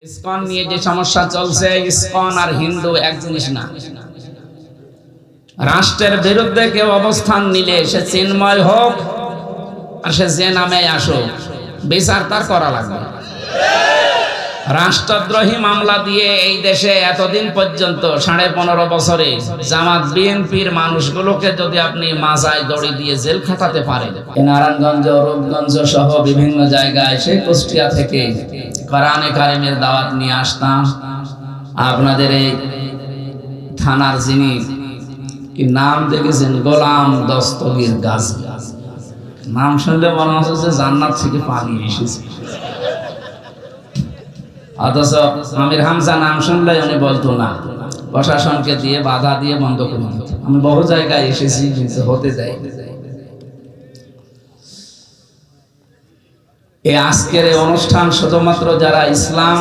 ISKCON নিয়ে যে সমস্যা চলছে, ইসকন আর হিন্দু এক জিনিস না। রাষ্ট্রের বিরুদ্ধে কেউ অবস্থান নিলে সে চিন্ময় হোক আর সে যে নামে আসুক, বিচার তার করা লাগবে। রাষ্ট্রদ্রোহী মামলা দিয়ে এই দেশে এতদিন পর্যন্ত 15.5 বছরে জামাত বিএনপির মানুষগুলোকে যদি আপনি মাজায় দড়ি দিয়ে জেল খাটাতে পারেন, নারায়ণগঞ্জ, রূপগঞ্জ সহ বিভিন্ন জায়গায়, সেই কুষ্টিয়া থেকে কোরআনে কারিমের দাওয়াত নিয়ে আসতাম। আপনাদের এই থানার যিনি কি নাম দেখেছেন, গোলাম দস্তগীর গাজী, নাম শুনলে মনে হচ্ছে যে জান্নাত থেকে পালিয়ে এসেছে। অথচ আমির হামজা নাম শুনলে উনি বলতো না, প্রশাসনকে দিয়ে বাধা দিয়ে বন্ধ করে দিত। আমি বহু জায়গায় এসেছি, কিন্তু হতে দেয়। এই আজকের এই অনুষ্ঠান শুধুমাত্র যারা ইসলাম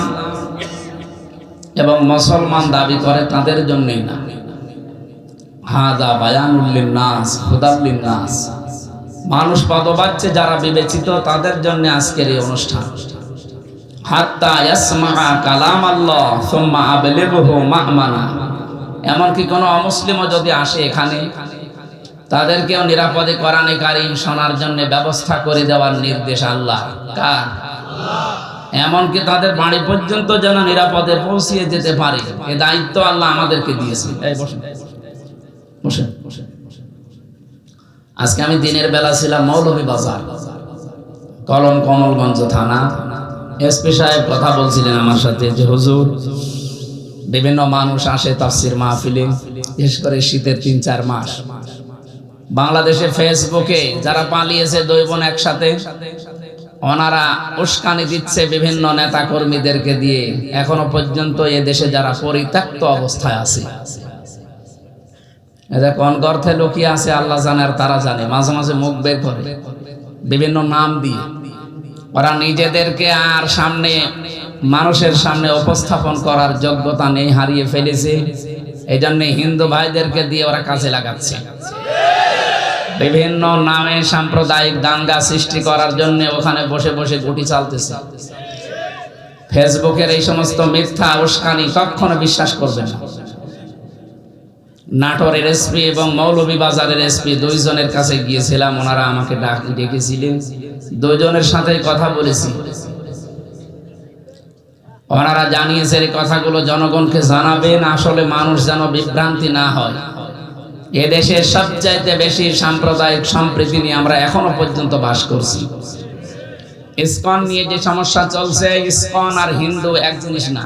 এবং মুসলমান দাবি করে তাদের জন্যই না। হাদা বায়ানুল লিন্নাস, হুদাল লিন্নাস, মানুষ পদবাচ্চে যারা বিবেচিত তাদের জন্য আজকের এই অনুষ্ঠান। হাত্তা ইয়াসমাআ কালাম আল্লাহ সুম্মা আবলিগহু মা'মানা। এমনকি কোনো অমুসলিমও যদি আসে এখানে, তাদেরকেও নিরাপদে কোরআনে কারিম শোনার জন্য ব্যবস্থা করে দেওয়ার নির্দেশ আল্লাহ কার? এমনকি তাদের বাড়ি পর্যন্ত যেন নিরাপদে পৌঁছিয়ে যেতে পারে, এই দায়িত্ব আল্লাহ আমাদেরকে দিয়েছেন। এই বসেন বসেন বসেন। আজকে আমি দিনের বেলা ছিলাম মৌলভীবাজার, কমলগঞ্জ থানা। এসপি সাহেব কথা বলছিলেন আমার সাথে যে হুজুর, বিভিন্ন মানুষ আসে তাফসীর মাহফিলে, বিশেষ করে শীতের 3-4 মাস। বাংলাদেশে ফেসবুকে যারা পালিয়েছে, 2 বোন একসাথে, ওনারা উস্কানি দিচ্ছে বিভিন্ন নেতা কর্মীদেরকে দিয়ে। এখনো পর্যন্ত এ দেশে যারা পরিত্যক্ত অবস্থায় আছে, এদের কোন গর্তে লুকিয়ে আছে আল্লাহ জানে, আর তারা জানে। মাঝে মাঝে মুখ বের করে বিভিন্ন নাম দিয়ে ওরা নিজেদেরকে আর সামনে মানুষের সামনে উপস্থাপন করার যোগ্যতা নেই, হারিয়ে ফেলেছে। এই জন্য হিন্দু ভাইদেরকে দিয়ে ওরা কাজে লাগাচ্ছে। বিভিন্ন নামে সাম্প্রদায়িক দাঙ্গা সৃষ্টি করার জন্য ওখানে বসে বসে গুটি চালতেছে। ফেসবুকের এই সমস্ত মিথ্যা উস্কানি কখনো বিশ্বাস করবেন না। নাটোরের এসপি এবং মৌলভীবাজারের এসপি 2 জনের কাছে গিয়েছিলাম, ওনারা আমাকে ডেকেছিলেন। 2 জনের সাথে কথা বলেছি। ওনারা জানিয়েছেন এই কথাগুলো জনগণকে জানাবেন, আসলে মানুষ যেন বিভ্রান্তি না হয়। এদেশের সবচাইতে বেশি সাম্প্রদায়িক সম্প্রীতি নিয়ে আমরা এখনো পর্যন্ত বাস করছি। ইসকন নিয়ে যে সমস্যা চলছে, ইসকন আর হিন্দু এক জিনিস না।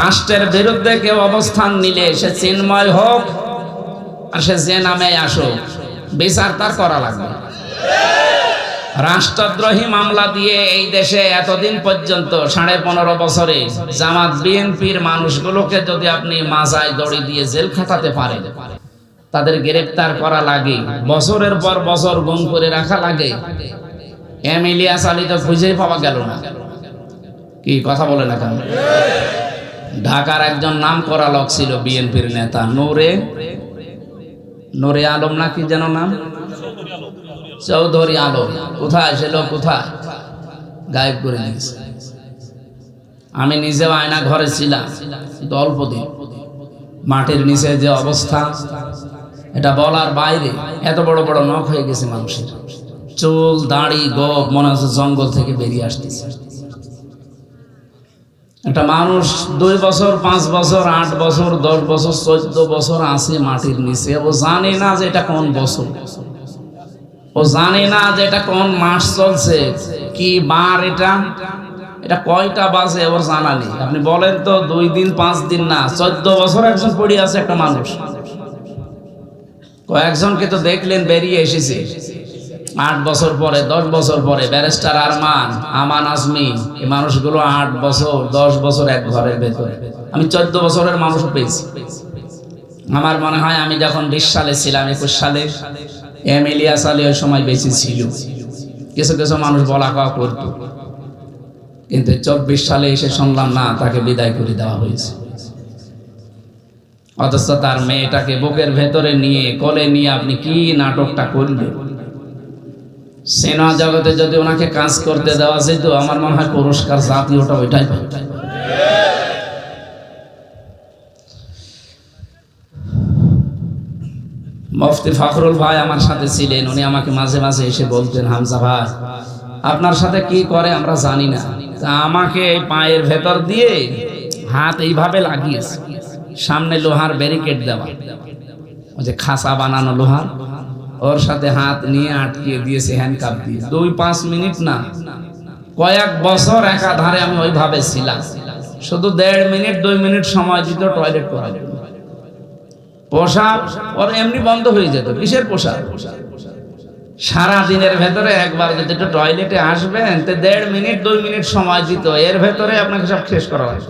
রাষ্ট্রের বিরুদ্ধে কেউ অবস্থান নিলে সে চিন্ময় হোক আর সে যে নামে আসুক, বিচার তার করা লাগবে। রাষ্ট্রদ্রোহী মামলা দিয়ে এই দেশে এতদিন পর্যন্ত 15.5 বছরে জামাত বিএনপির মানুষগুলোকে যদি আপনি মাজায় দড়ি দিয়ে জেল খাটাতে পারেন, তাদের গ্রেফতার করা লাগে, বছরের পর বছর গুম করে রাখা লাগে। ইলিয়াস আলী তো খুঁজেই পাওয়া গেল না। কি কথা বলে না কেন? ঢাকার একজন নাম করা লোক ছিল বিএনপির নেতা, নূরে আলম না কি যেন নাম, চৌধুরী আলম। কোথায় সে লোক? কোথায়? গায়েব করে দিয়েছে। আমি নিজেও আয়না ঘরে ছিলাম, কিন্তু অল্প দিন। মাটির নিচে যে অবস্থা, এটা বলার বাইরে। এত বড় বড় নখ হয়ে গেছে মানুষের, চুল দাড়ি গোপ, মনে হচ্ছে জঙ্গল থেকে বেরিয়ে আসতেছে। একটা মানুষ 2 বছর, 5 বছর, 8 বছর, 10 বছর, 14 বছর আছে মাটির নিচে। ও জানে না যে এটা কোন বছর, ও জানে না যে এটা কোন মাস চলছে, কি বার, এটা কয়টা বাজে, ওর জানা নেই। আপনি বলেন তো, 2 দিন 5 দিন না, 14 বছর একজন পড়ে আছে একটা মানুষ। কয়েকজনকে তো দেখলেন বেরিয়ে এসেছে 8 বছর পরে, 10 বছর পরে। ব্যারিস্টার আমান আজমি, এই মানুষগুলো 8 বছর 10 বছর এক ঘরের ভেতরে। আমি 14 বছরের মানুষও পেয়েছি। আমার মনে হয় আমি যখন 20 সালে ছিলাম, 21 সালে, ইলিয়াস আলী ওই সময় বেঁচে ছিল। কিছু কিছু মানুষ বলা কওয়া করত, কিন্তু 24 সালে এসে শুনলাম না, তাকে বিদায় করে দেওয়া হয়েছে। অথচ তার মেয়েটাকে বুকের ভেতরে নিয়ে, কোলে নিয়ে আপনি কি নাটকটা করলেন? সিনেমা জগতে যদি ওনাকে কাজ করতে দেওয়া যেত, আমার মনে হয় পুরস্কার জাতীয়টা ওইটাই পাই। মুফতি ফখরুল ভাই আমার সাথে ছিলেন, উনি আমাকে মাঝে মাঝে এসে বলতেন, হামজা ভাই আপনার সাথে কি করে আমরা জানি না, তা আমাকে এই পায়ের ভেতর দিয়ে হাত এইভাবে লাগিয়েছে, সামনে লোহার ব্যারিকেড দেওয়া, ওই যে খাসা বানানো লোহার, ওর সাথে হাত নিয়ে আটকিয়ে দিয়েছে হ্যান্ডকাপ দিয়ে। 2-5 মিনিট না, কয়েক বছর একাধারে আমি ওইভাবে ছিলাম। শুধু 1.5 মিনিট 2 মিনিট সময় দিত টয়লেট করার জন্য। পোশাক ওর এমনি বন্ধ হয়ে যেত। কিসের পোশাক? সারা দিনের ভেতরে একবার যদি একটু টয়লেটে আসবেন, তো 1.5 মিনিট 2 মিনিট সময় দিত, এর ভেতরে আপনাকে সব শেষ করা হয়।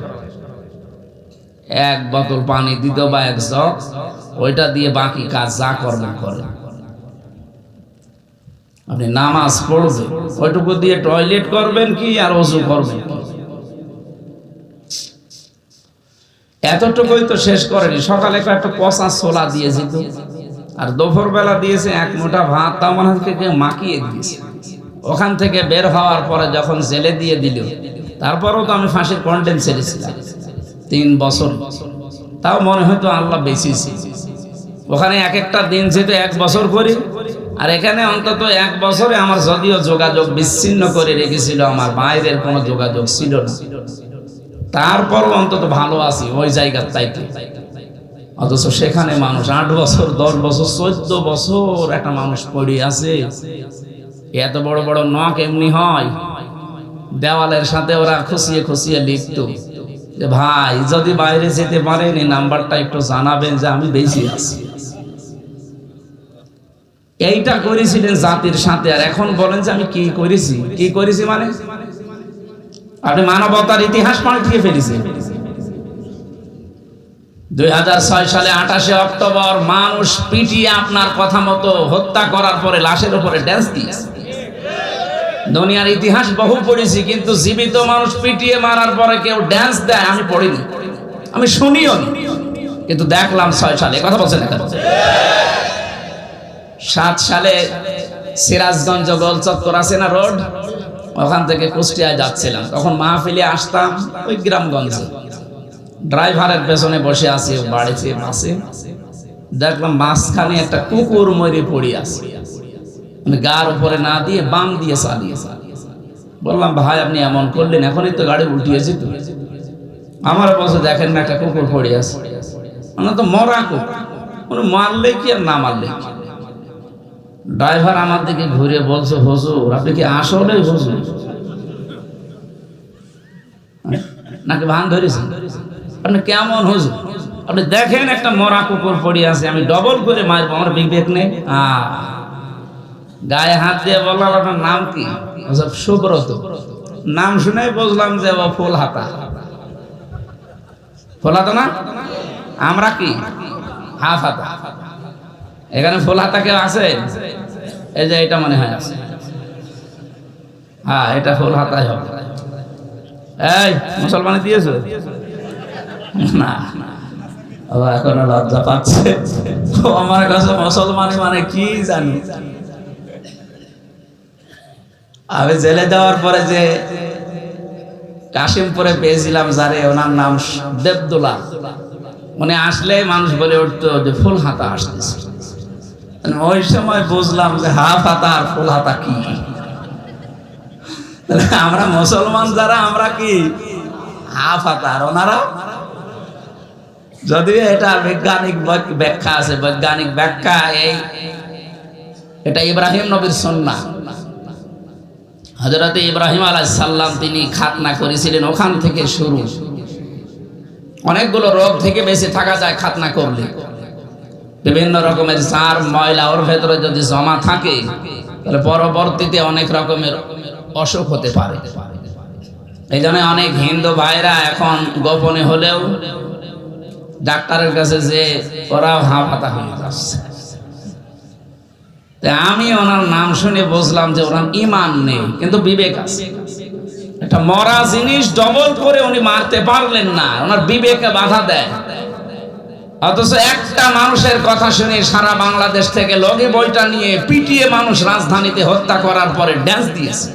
1 বোতল পানি দিত বা 1 জগ, ওইটা দিয়ে বাকি কাজ যা করবেন করেন। আপনি নামাজ পড়বেন, ওইটুকু দিয়ে টয়লেট করবেন কি আর ওযু করবেন, এতটুকুই তো শেষ করেনি। সকালে একটা পচা ছোলা দিয়ে যেত, আর দুপুর বেলা দিয়েছে 1 মুঠা ভাত, তাও মনে হচ্ছে কেউ মাখিয়ে দিয়েছে। ওখান থেকে বের হওয়ার পরে যখন জেলে দিয়ে দিল, তারপরেও তো আমি ফাঁসির কন্টেন্ট ছেড়েছিলাম 3 বছর, তাও মনে হয়তো আল্লাহ বেঁচেছি। ওখানে এক একটা দিন যেতে 1 বছর করি, আর এখানে অন্তত 1 বছরে আমার যদিও যোগাযোগ বিচ্ছিন্ন করে রেখেছিল, আমার বাইরের কোনো যোগাযোগ ছিল না, তারপরও অন্তত ভালো আছি ওই জায়গার চাইতে। অথচ সেখানে মানুষ 8 বছর 10 বছর 14 বছর একটা মানুষ পড়ে আছে। এত বড় বড় নখ এমনি হয়, দেওয়ালের সাথে ওরা খুশিয়ে খুশিয়ে লিখতো যে ভাই যদি বাইরে যেতে পারেন এই নাম্বারটা একটু জানাবেন যে আমি বেঁচে আছি। এইটা করেছিলেন জাতির সাথে, আর এখন বলেন যে আমি কি করেছি। কি করেছি মানে আপনি মানবতার ইতিহাস পাল্টিয়ে ফেলেছেন। 2006 সালে 28 অক্টোবর মানুষ পিটিয়ে আপনার কথা মতো হত্যা করার পরে লাশের উপরে ড্যান্স দিয়েছে। দুনিয়ার ইতিহাস বহু পড়েছি, কিন্তু জীবিত মানুষ পিটিয়ে মারার পরে কেউ ড্যান্স দেয় আমি পড়িনি, আমি শুনিও নি, কিন্তু দেখলাম 6 সালে। কথা বলছেন না? 7 সালে সিরাজগঞ্জ গোল চত্বর আছে না রোড, ওখান থেকে কুষ্টিয়ায় যাচ্ছিলাম, তখন মাহফিলে আসতাম ওই গ্রামগঞ্জে। ড্রাইভারের পেছনে বসে আছি বাড়িতে বাসে, দেখলাম মাঝখানে একটা কুকুর মরে পড়ে আছে, গার উপরে না দিয়ে বাম দিয়ে চালিয়ে। বললাম ভাই আপনি এমন করলেন, এখনই তো গাড়ি উল্টিয়েছি তো। আমার বসে দেখেন না একটা কুকুর পড়ে আছে, আমরা তো মরা কুকুর, মারলে কি আর না মারলে কি। ড্রাইভার আমার দিকে ঘুরে বলছে হুজুর আপনি কি আসলে হুজুর নাকি ভান ধরেছেন? আপনি কেমন হুজুর? আপনি দেখেন একটা মরা কুকুর পড়ে আছে, আমি ডবল করে মারবো, আমার বিবেক নেই? গায়ে হাত দিয়ে বললাম আপনার নাম কি? সুব্রত। নাম শুনে বুঝলাম যে ও ফুল হাতা। ফুল হাতা না, আমরা কি হাফ হাতা। এখানে ফুল হাতা কেউ আছে? এই যে এটা মনে হয় আছে, হ্যাঁ এটা ফুল হাতাই হবে। এই মুসলমানে দিয়েছো না? এখনো লজ্জা পাচ্ছে, আমার কাছে মুসলমানি মানে কি জানি। আমি জেলে দেওয়ার পরে যে কাশিমপুরে পেয়েছিলাম যারে, ওনার নাম দেবদুল্লাহ, উনি আসলে মানুষ বলে উঠতো যে ফুল হাতা আসতেছে। ওই সময় বুঝলাম যে হাফ হাতা আর ফুল হাতা কি। আমরা মুসলমান যারা আমরা কি হাফ হাতা, আর ওনারা, যদিও এটা বৈজ্ঞানিক ব্যাখ্যা আছে, বৈজ্ঞানিক ব্যাখ্যা এটা ইব্রাহিম নবীর সুন্নাহ। হযরত ইব্রাহিম আলাইহিস সালাম তিনি খাতনা করেছিলেন, ওখান থেকে শুরু। অনেকগুলো রোগ থেকে বেঁচে থাকা যায় খাতনা করলে। বিভিন্ন রকমের সার ময়লা ওর ভেতরে যদি জমা থাকে, তাহলে পরবর্তীতে অনেক রকমের অসুখ হতে পারে। এই জন্য অনেক হিন্দু ভাইরা এখন গোপনে হলেও ডাক্তারের কাছে যে ওরাও হাফ হাতা হয়ে যাচ্ছে। আমি ওনার নাম শুনে বুঝলাম যে ওনার ঈমান নেই, কিন্তু বিবেক আছে। একটা মরা জিনিস ডবল করে উনি মারতে পারলেন না, ওনার বিবেকে বাধা দেয়। অথচ একটা মানুষের কথা শুনে সারা বাংলাদেশ থেকে লগে বইটা নিয়ে পিটিয়ে মানুষ রাজধানীতে হত্যা করার পরে ড্যান্স দিয়েছে।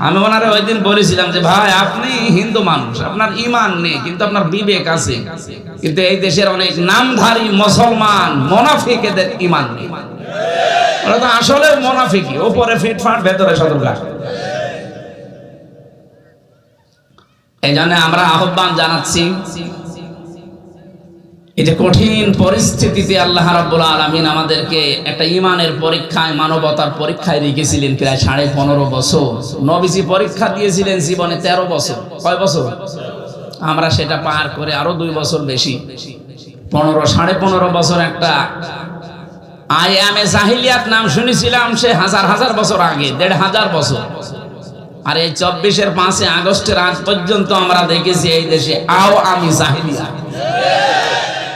আমি ওনারে ওই দিন বলেছিলাম যে ভাই, আপনি হিন্দু মানুষ, আপনার ইমান নেই কিন্তু আপনার বিবেক আছে, কিন্তু এই দেশের অনেক নামধারী মুসলমান মুনাফিকদের ইমান নেই। ওরা তো আসলে মুনাফিকই, উপরে ফিটফাট ভেতরে সদরঘাট। এই জন্য আমরা আহ্বান জানাচ্ছি, এই যে কঠিন পরিস্থিতিতে আল্লাহ রাব্বুল আলামিন আমাদেরকে একটা ইমানের পরীক্ষায়, মানবতার পরীক্ষায় রেখেছিলেন প্রায় 15.5 বছর। নবীজি পরীক্ষা দিয়েছিলেন জীবনে 13 বছর। কয় বছর? আমরা সেটা পার করে আরো 2 বছর বেশি, 15.5 বছর। একটা আইয়ামে জাহিলিয়াত নাম শুনেছিলাম, সে হাজার হাজার বছর আগে, 1500 বছর। আর এই 24-এর 5 আগস্টের আগ পর্যন্ত আমরা দেখেছি এই দেশে আওয়ামী জাহিলিয়াত।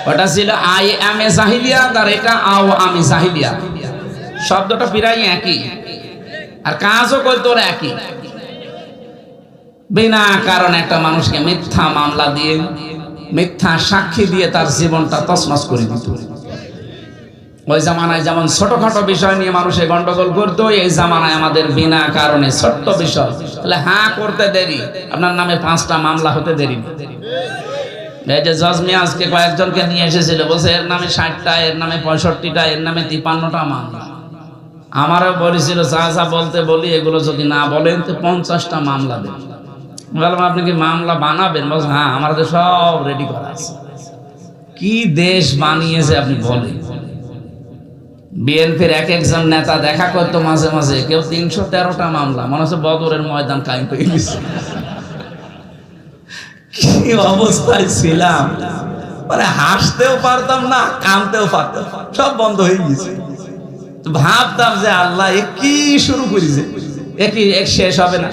ওটা ছিল আইয়ামে জাহিলিয়াত, আর এটা আওয়ামী জাহিলিয়াত। শব্দটা প্রায় একই, আর কাজও করতো একই। বিনা কারণে একটা মানুষকে মিথ্যা মামলা দিয়ে, মিথ্যা সাক্ষী দিয়ে তার জীবনটা তছনছ করে দিত। ওই জামানায় যেমন ছোটখাটো বিষয় নিয়ে মানুষে গন্ডগোল করতো, এই জামানায় আমাদের বিনা কারণে ছোট্ট বিষয় তাহলে হ্যাঁ করতে দেরি, আপনার নামে 5টা মামলা হতে দেরি। এই যে জজ মিয়া আজকে কয়েকজনকে নিয়ে এসেছিল, বলছে এর নামে 60টা, এর নামে 65টা, এর নামে 53টা মামলা। আমারও বলেছিল যা যা বলতে বলি এগুলো যদি না বলেন তো 50টা মামলা দেন। বললাম আপনি কি মামলা বানাবেন? বলছে হ্যাঁ, আমাদের সব রেডি করা আছে। কি দেশ বানিয়েছে আপনি বলেন। বিএনপির এক একজন নেতা দেখা করতো মাঝে মাঝে, কেউ 313টা মামলা, মনে হচ্ছে বদরের ময়দান কায়েম হয়ে গেছে। কি অবস্থায় ছিলাম, মানে হাসতেও পারতাম না, কাঁদতেও পারতাম, সব বন্ধ হয়ে গেছে। ভাবতাম যে আল্লাহ এ কি শুরু করেছে, একই এক শেষ হবে না।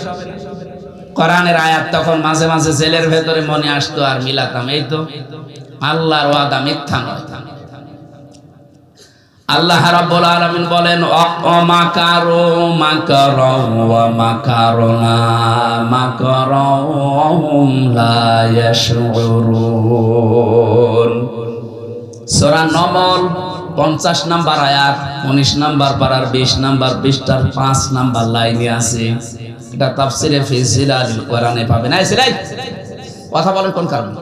কোরআনের আয়াত তখন মাঝে মাঝে জেলের ভেতরে মনে আসতো, আর মিলাতাম, এই তো আল্লাহর ওয়াদা মিথ্যা নয়। আল্লাহ রাব্বুল আলামিন বলেন মাকারু মাকারাও ওয়া মাকারনা মাকারাহুম লা ইয়াশউরুন। সূরা নমল 50 নম্বর আয়াত, 19 নম্বর পারার 20 নম্বর পৃষ্ঠার 5 নম্বর লাইনে আছে। এটা তাফসিরে ফি জিলালিল কোরআনে পাবেন। এই সিরাই কথা বলেন কোন কারণে?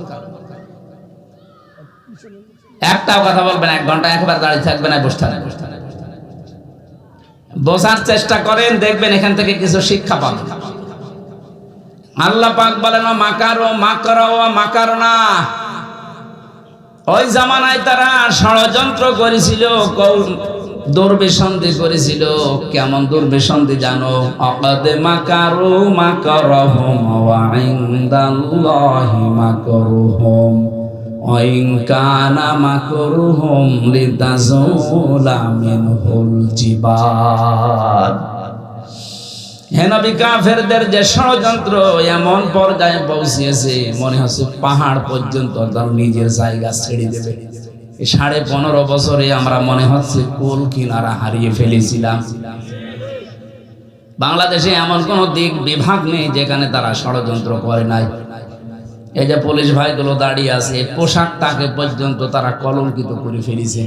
একটাও কথা বলবেন, 1 ঘন্টা একবার দাঁড়িয়ে থাকবেন, বসে থাকবেন। বোঝার চেষ্টা করেন, দেখবেন এখান থেকে কিছু শিক্ষা পাবেন। আল্লাহ পাক বলেন মাকারো মাকারাও মাকারনা। ওই জামানায় তারা ষড়যন্ত্র করেছিল, দুর্বিসন্ধি করেছিল। কেমন দুর্বিসন্ধি জানো? আকাদে মাকারু মাকারহুম ওয়া ইনদাল্লাহি মাকরুহুম ওয়াইন কানা মাকরুহুম লিতাযুলা মিনহুল জিবাল। হে নবী, কাফেরদের যে ষড়যন্ত্র এমন পর্যায়ে পৌঁছেছে, মনে হচ্ছে পাহাড় পর্যন্ত তার নিজের জায়গা ছেড়ে দেবে। 15.5 বছরে আমরা মনে হচ্ছে কুল কিনারা হারিয়ে ফেলেছিলাম। বাংলাদেশে এমন কোন দিক বিভাগ নেই যেখানে তারা ষড়যন্ত্র করে নাই। এই যে পুলিশ ভাইগুলো দাঁড়িয়ে আছে, পোশাকটাকে পর্যন্ত তারা কলঙ্কিত করে ফেলেছে।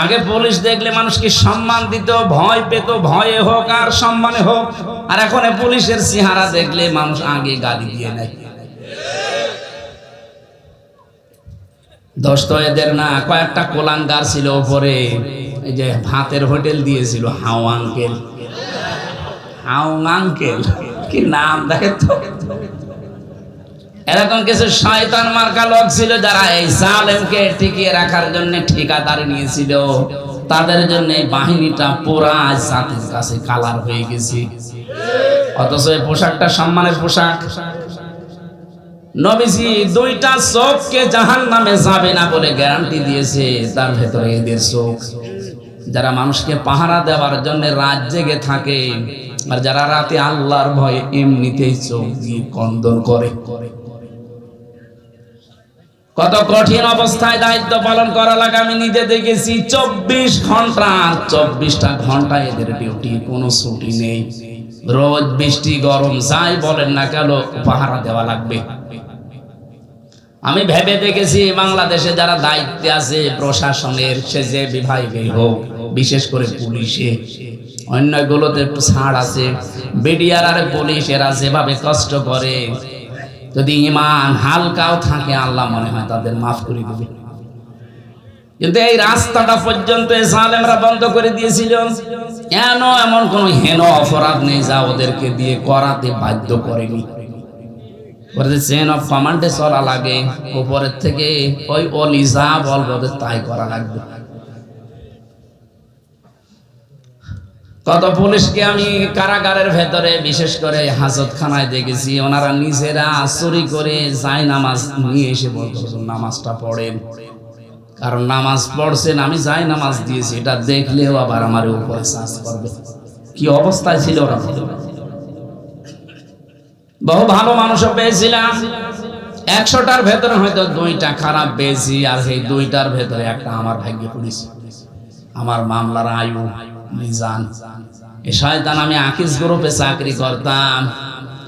আগে পুলিশ দেখলে মানুষকে সম্মান দিত, ভয় পেত, ভয়ে হোক আর সম্মানে হোক। আর এখন পুলিশের চেহারা দেখলে মানুষ আগে গালি দিয়ে নেয়। দোস্ত এদের না, কয়েকটা কোলাঙ্গার ছিল উপরে, এই যে ভাতের হোটেল দিয়েছিল হাও আঙ্কেল, হাও আঙ্কেল, কি নাম দেখে তো। এরকম কিছু শয়তান মার্কা লোক ছিল যারা এই জালেমকে টিকিয়ে রাখার জন্য ঠিকাদারি নিয়েছিল। তাদের জন্য এই বাহিনীটা পুরা জাতির কাছে কালার হয়ে গেছে। অথচ এই পোশাকটা সম্মানের পোশাক। নবীজি 2টা চোখকে জাহান্নামে যাবে না বলে গ্যারান্টি দিয়েছে, তার ভেতরে এদের চোখ। যারা মানুষকে পাহারা দেওয়ার জন্য রাত জেগে থাকে, আর যারা রাতে আল্লাহর ভয়ে এমনিতেই চোখ দিয়ে কন্দন করে। কত কঠিন অবস্থায় দায়িত্ব পালন করা লাগে আমি নিজে দেখেছি। 24 ঘন্টা, আর 24টা ঘন্টা এদের ডিউটি, কোনো ছুটি নেই। রোদ বৃষ্টি গরম যাই বলেন না কেন পাহারা দেওয়া লাগবে। আমি ভেবে দেখেছি বাংলাদেশে যারা দায়িত্বে আছে প্রশাসনের, সে যে বিভাগই হোক, বিশেষ করে পুলিশে, অন্যগুলোতে একটু ছাড় আছে, বিডিআর আর পুলিশ এরা যেভাবে কষ্ট করে, যদি ইমান হালকাও থাকে আল্লাহ মনে হয় তাদের মাফ করে দেবে। কিন্তু এই রাস্তাটা পর্যন্ত জালেমরা বন্ধ করে দিয়েছিল। এমন কোন হেন অপরাধ নেই যা ওদেরকে দিয়ে করাতে বাধ্য করেনি। চেন অফ কমান্ডে চলা লাগে, উপরের থেকে ওই অলি যা বলবে ওদের তাই করা লাগবে। কত পুলিশকে আমি কারাগারের ভেতরে, বিশেষ করে হাজতখানায় দেখেছি, ওনারা নিজেরা চুরি করে যায় নামাজ নিয়ে এসে বলতো নামাজটা পড়েন, কারণ নামাজ পড়ছেন, আমি যাই নামাজ দিয়েছি, এটা দেখলেও আবার আমার উপরে চাষ করবে। কি অবস্থায় ছিল ওরা। বহু ভালো মানুষও পেয়েছিলাম, 100টার ভেতরে হয়তো 2টা খারাপ পেয়েছি, আর সেই 2টার ভেতরে একটা আমার ভাগ্যে পড়েছে। আমার মামলার আয়ু মিজান, এ শয়তান আমি আকিস গ্রুপে চাকরি করতাম,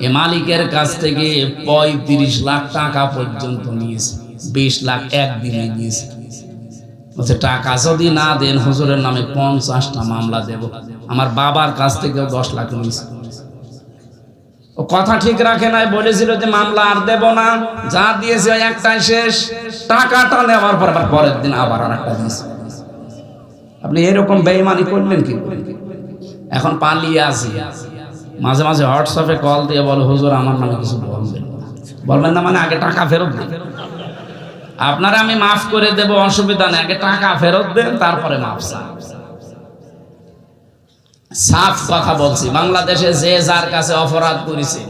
এ মালিকের কাছ থেকে 35 লাখ টাকা পর্যন্ত নিয়েছে, 20 লাখ একদিনে নিয়েছে। বলছে টাকা যদি না দেন হুজুরের নামে 50টা মামলা দেব। আমার বাবার কাছ থেকেও 10 লাখ নিয়েছে। ও কথা ঠিক রাখে নাই, বলেছিল যে মামলা আর দেব না, যা দিয়েছে ওই একটাই শেষ। টাকাটা নেওয়ার পর আবার পরের দিন আবার আর একটা দিয়েছে। আপনি এরকম বেঈমানি করলেন কি? এখন পালিয়ে আসি, মাঝে মাঝে হোয়াটসঅ্যাপে কল দিয়ে বলো হুজুর আমার নামে কিছু বলবেন না, মানে আগে টাকা ফেরত দেন। আপনারা আমি মাফ করে দেব, অসুবিধা নেই, আগে টাকা ফেরত দেন, তারপরে মাফ চান। সাফ কথা বলছি, বাংলাদেশে যে যার কাছে অপরাধ করেছে,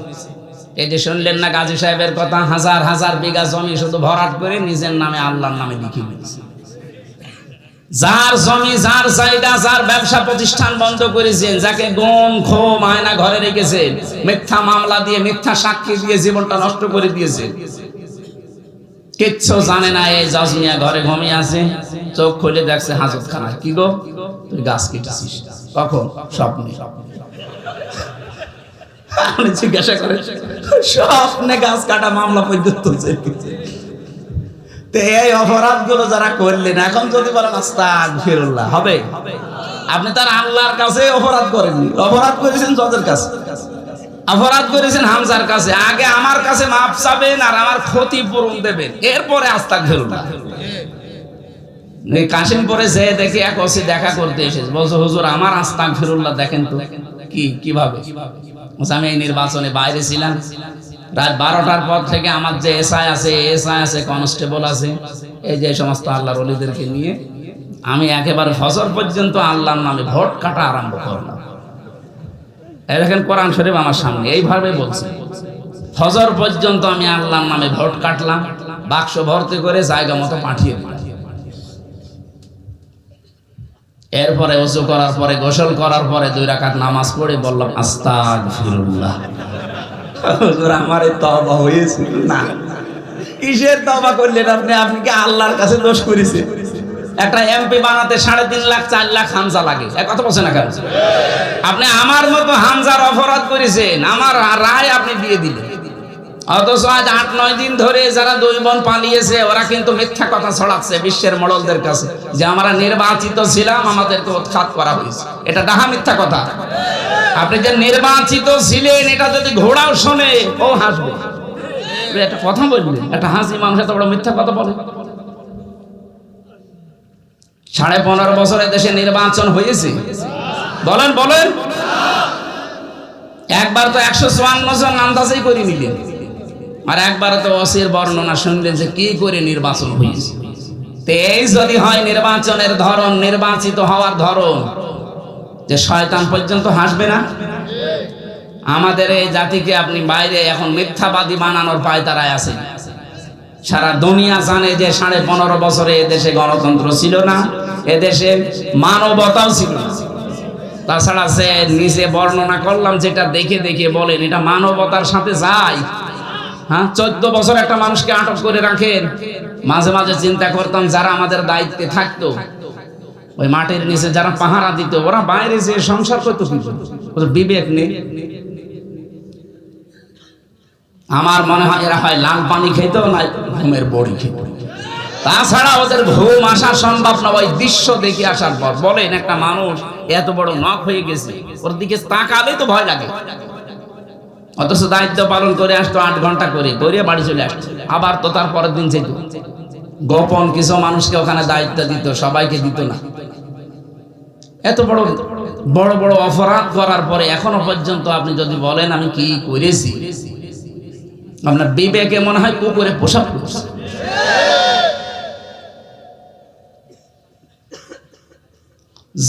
এই যে শুনলেন না গাজী সাহেবের কথা, হাজার হাজার বিঘা জমি শুধু ভরাট করে নিজের নামে আল্লাহর নামে লিখে দিয়েছে। যার জমি, যার জায়গা, যার ব্যবসা প্রতিষ্ঠান বন্ধ করেছেন, যাকে গুণ খো মায়না ঘরে রেখেছেন, মিথ্যা মামলা দিয়ে মিথ্যা সাক্ষী দিয়ে জীবনটা নষ্ট করে দিয়েছে, কিচ্ছু জানে না। এই জজ মিয়া ঘরে ঘুমিয়ে আছে, চোখ খুলে দেখছে হাজতখানায়। কি গো তুই গাছ কেটেছিস? কখন? স্বপ্নে। আপনি জিজ্ঞাসা করেন স্বপ্নে গাছ কাটা মামলা পর্যন্ত। এই অপরাধ গুলো যারা করলেন, এখন যদি বলেন আস্তাগফিরুল্লাহ, হবে? আপনি তার আল্লাহর কাছে অপরাধ করেননি, অপরাধ করেছেন জজের কাছে, অপরাধ করেছেন হামজার কাছে। আগে আমার কাছে মাফ চাবেন আর আমার ক্ষতিপূরণ দেবেন, এরপরে আস্তাগফিরুল্লাহ। কাশিমপুরে যে দেখি এক ওসি দেখা করতে এসেছে, বলছে হুজুর আমার আস্তাগফিরুল্লাহ দেখেন তো। কিভাবে? আমি এই নির্বাচনে বাইরে ছিলাম, রাত 12টার পর থেকে আমার যে এসআই আছে, কনস্টেবল আছে, এই যে সমস্ত আল্লাহর ওলিদেরকে নিয়ে আমি একেবারে ফজর পর্যন্ত আল্লাহর নামে ভোট কাটা আরম্ভ করলাম। এই দেখেন কোরআন শরীফ আমার সামনে, এইভাবে বলছে, ফজর পর্যন্ত আমি আল্লাহর নামে ভোট কাটলাম, বাক্স ভর্তি করে জায়গা মতো পাঠিয়ে দিলাম। এরপরে ওযু করার পরে, গোসল করার পরে 2 রাকাত নামাজ পড়ে বললাম আস্তাগফিরুল্লাহ। হুজুর আমারে তওবা হয়েছে না। কিসের তওবা করলেন আপনি? আপনি কি আল্লাহর কাছে দোষ করেছেন? একটা এমপি বানাতে 3.5 লাখ 4 লাখ হামজা লাগে, এক কথা বলছেন না কেন? আপনি আমার মতো হামজার অপরাধ করেছেন, আমার রায় আপনি দিয়ে দিলেন। অথচ আজ 8-9 দিন ধরে যারা 2 বোন পালিয়েছে, ওরা কিন্তু মিথ্যা কথা ছড়াচ্ছে বিশ্বের মোড়লদের কাছে যে আমরা নির্বাচিত ছিলাম, আমাদেরকে উৎখাত করা হয়েছে। এটা ডাহা মিথ্যা কথা। আপনি যে নির্বাচিত ছিলেন এটা যদি ঘোড়াও শোনে ও হাসবে। একটা কথা বললেন, একটা হাসি মানুষ এত বড় মিথ্যা কথা বলে? 15.5 বছরে দেশে নির্বাচন হয়েছে, বলেন বলেন? একবার তো 154 জন আন্দাজেই করে নিলেন, আর একবার তো ওসির বর্ণনা শুনলেন যে কি করে নির্বাচন হয়েছে। তো এই যদি হয় নির্বাচনের ধরন, নির্বাচিত হওয়ার ধরন, যে শয়তান পর্যন্ত হাসবে না? আমাদের এই জাতিকে আপনি বাইরে এখন মিথ্যাবাদী বানানোর পায়তারায় আছে। সারা দুনিয়া জানে যে 15.5 বছরে এদেশে গণতন্ত্র ছিল না, এদেশে মানবতাও ছিল না। তাছাড়া সে নিজে বর্ণনা করলাম যেটা দেখে দেখে বলেন, এটা মানবতার সাথে যায়? হ্যাঁ, 14 বছর একটা মানুষকে আটক করে রাখেন। মাঝে মাঝে চিন্তা করতাম যারা আমাদের দায়িত্বে থাকতো, ওই মাটির নিচে যারা পাহারা দিত, ওরা বাইরে যে সংসার করতো, কিন্তু বিবেক নেই। আমার মনে হয় এরা হয় লাল পানি খেত, না ঘুমের বড়ি খেয়ে। তাছাড়া ওদের ঘুম আসা সম্ভব না ওই দৃশ্য দেখে আসার পর। বলেন একটা মানুষ এত বড় নখ হয়ে গেছে, ওর দিকে তাকালে তো ভয় লাগে, অথচ দায়িত্ব পালন করে আসতো 8 ঘন্টা করে বাড়ি চলে আসতো, আবার তো তার পরের দিন যেত। গোপন কিছু মানুষকে ওখানে দায়িত্ব দিত, সবাইকে দিত না। এত বড় বড় বড় অপরাধ করার পরে এখনো পর্যন্ত আপনি যদি বলেন আমি কি করেছি, আপনার বিবেকে মনে হয় কুকুরে পোশাক করছে।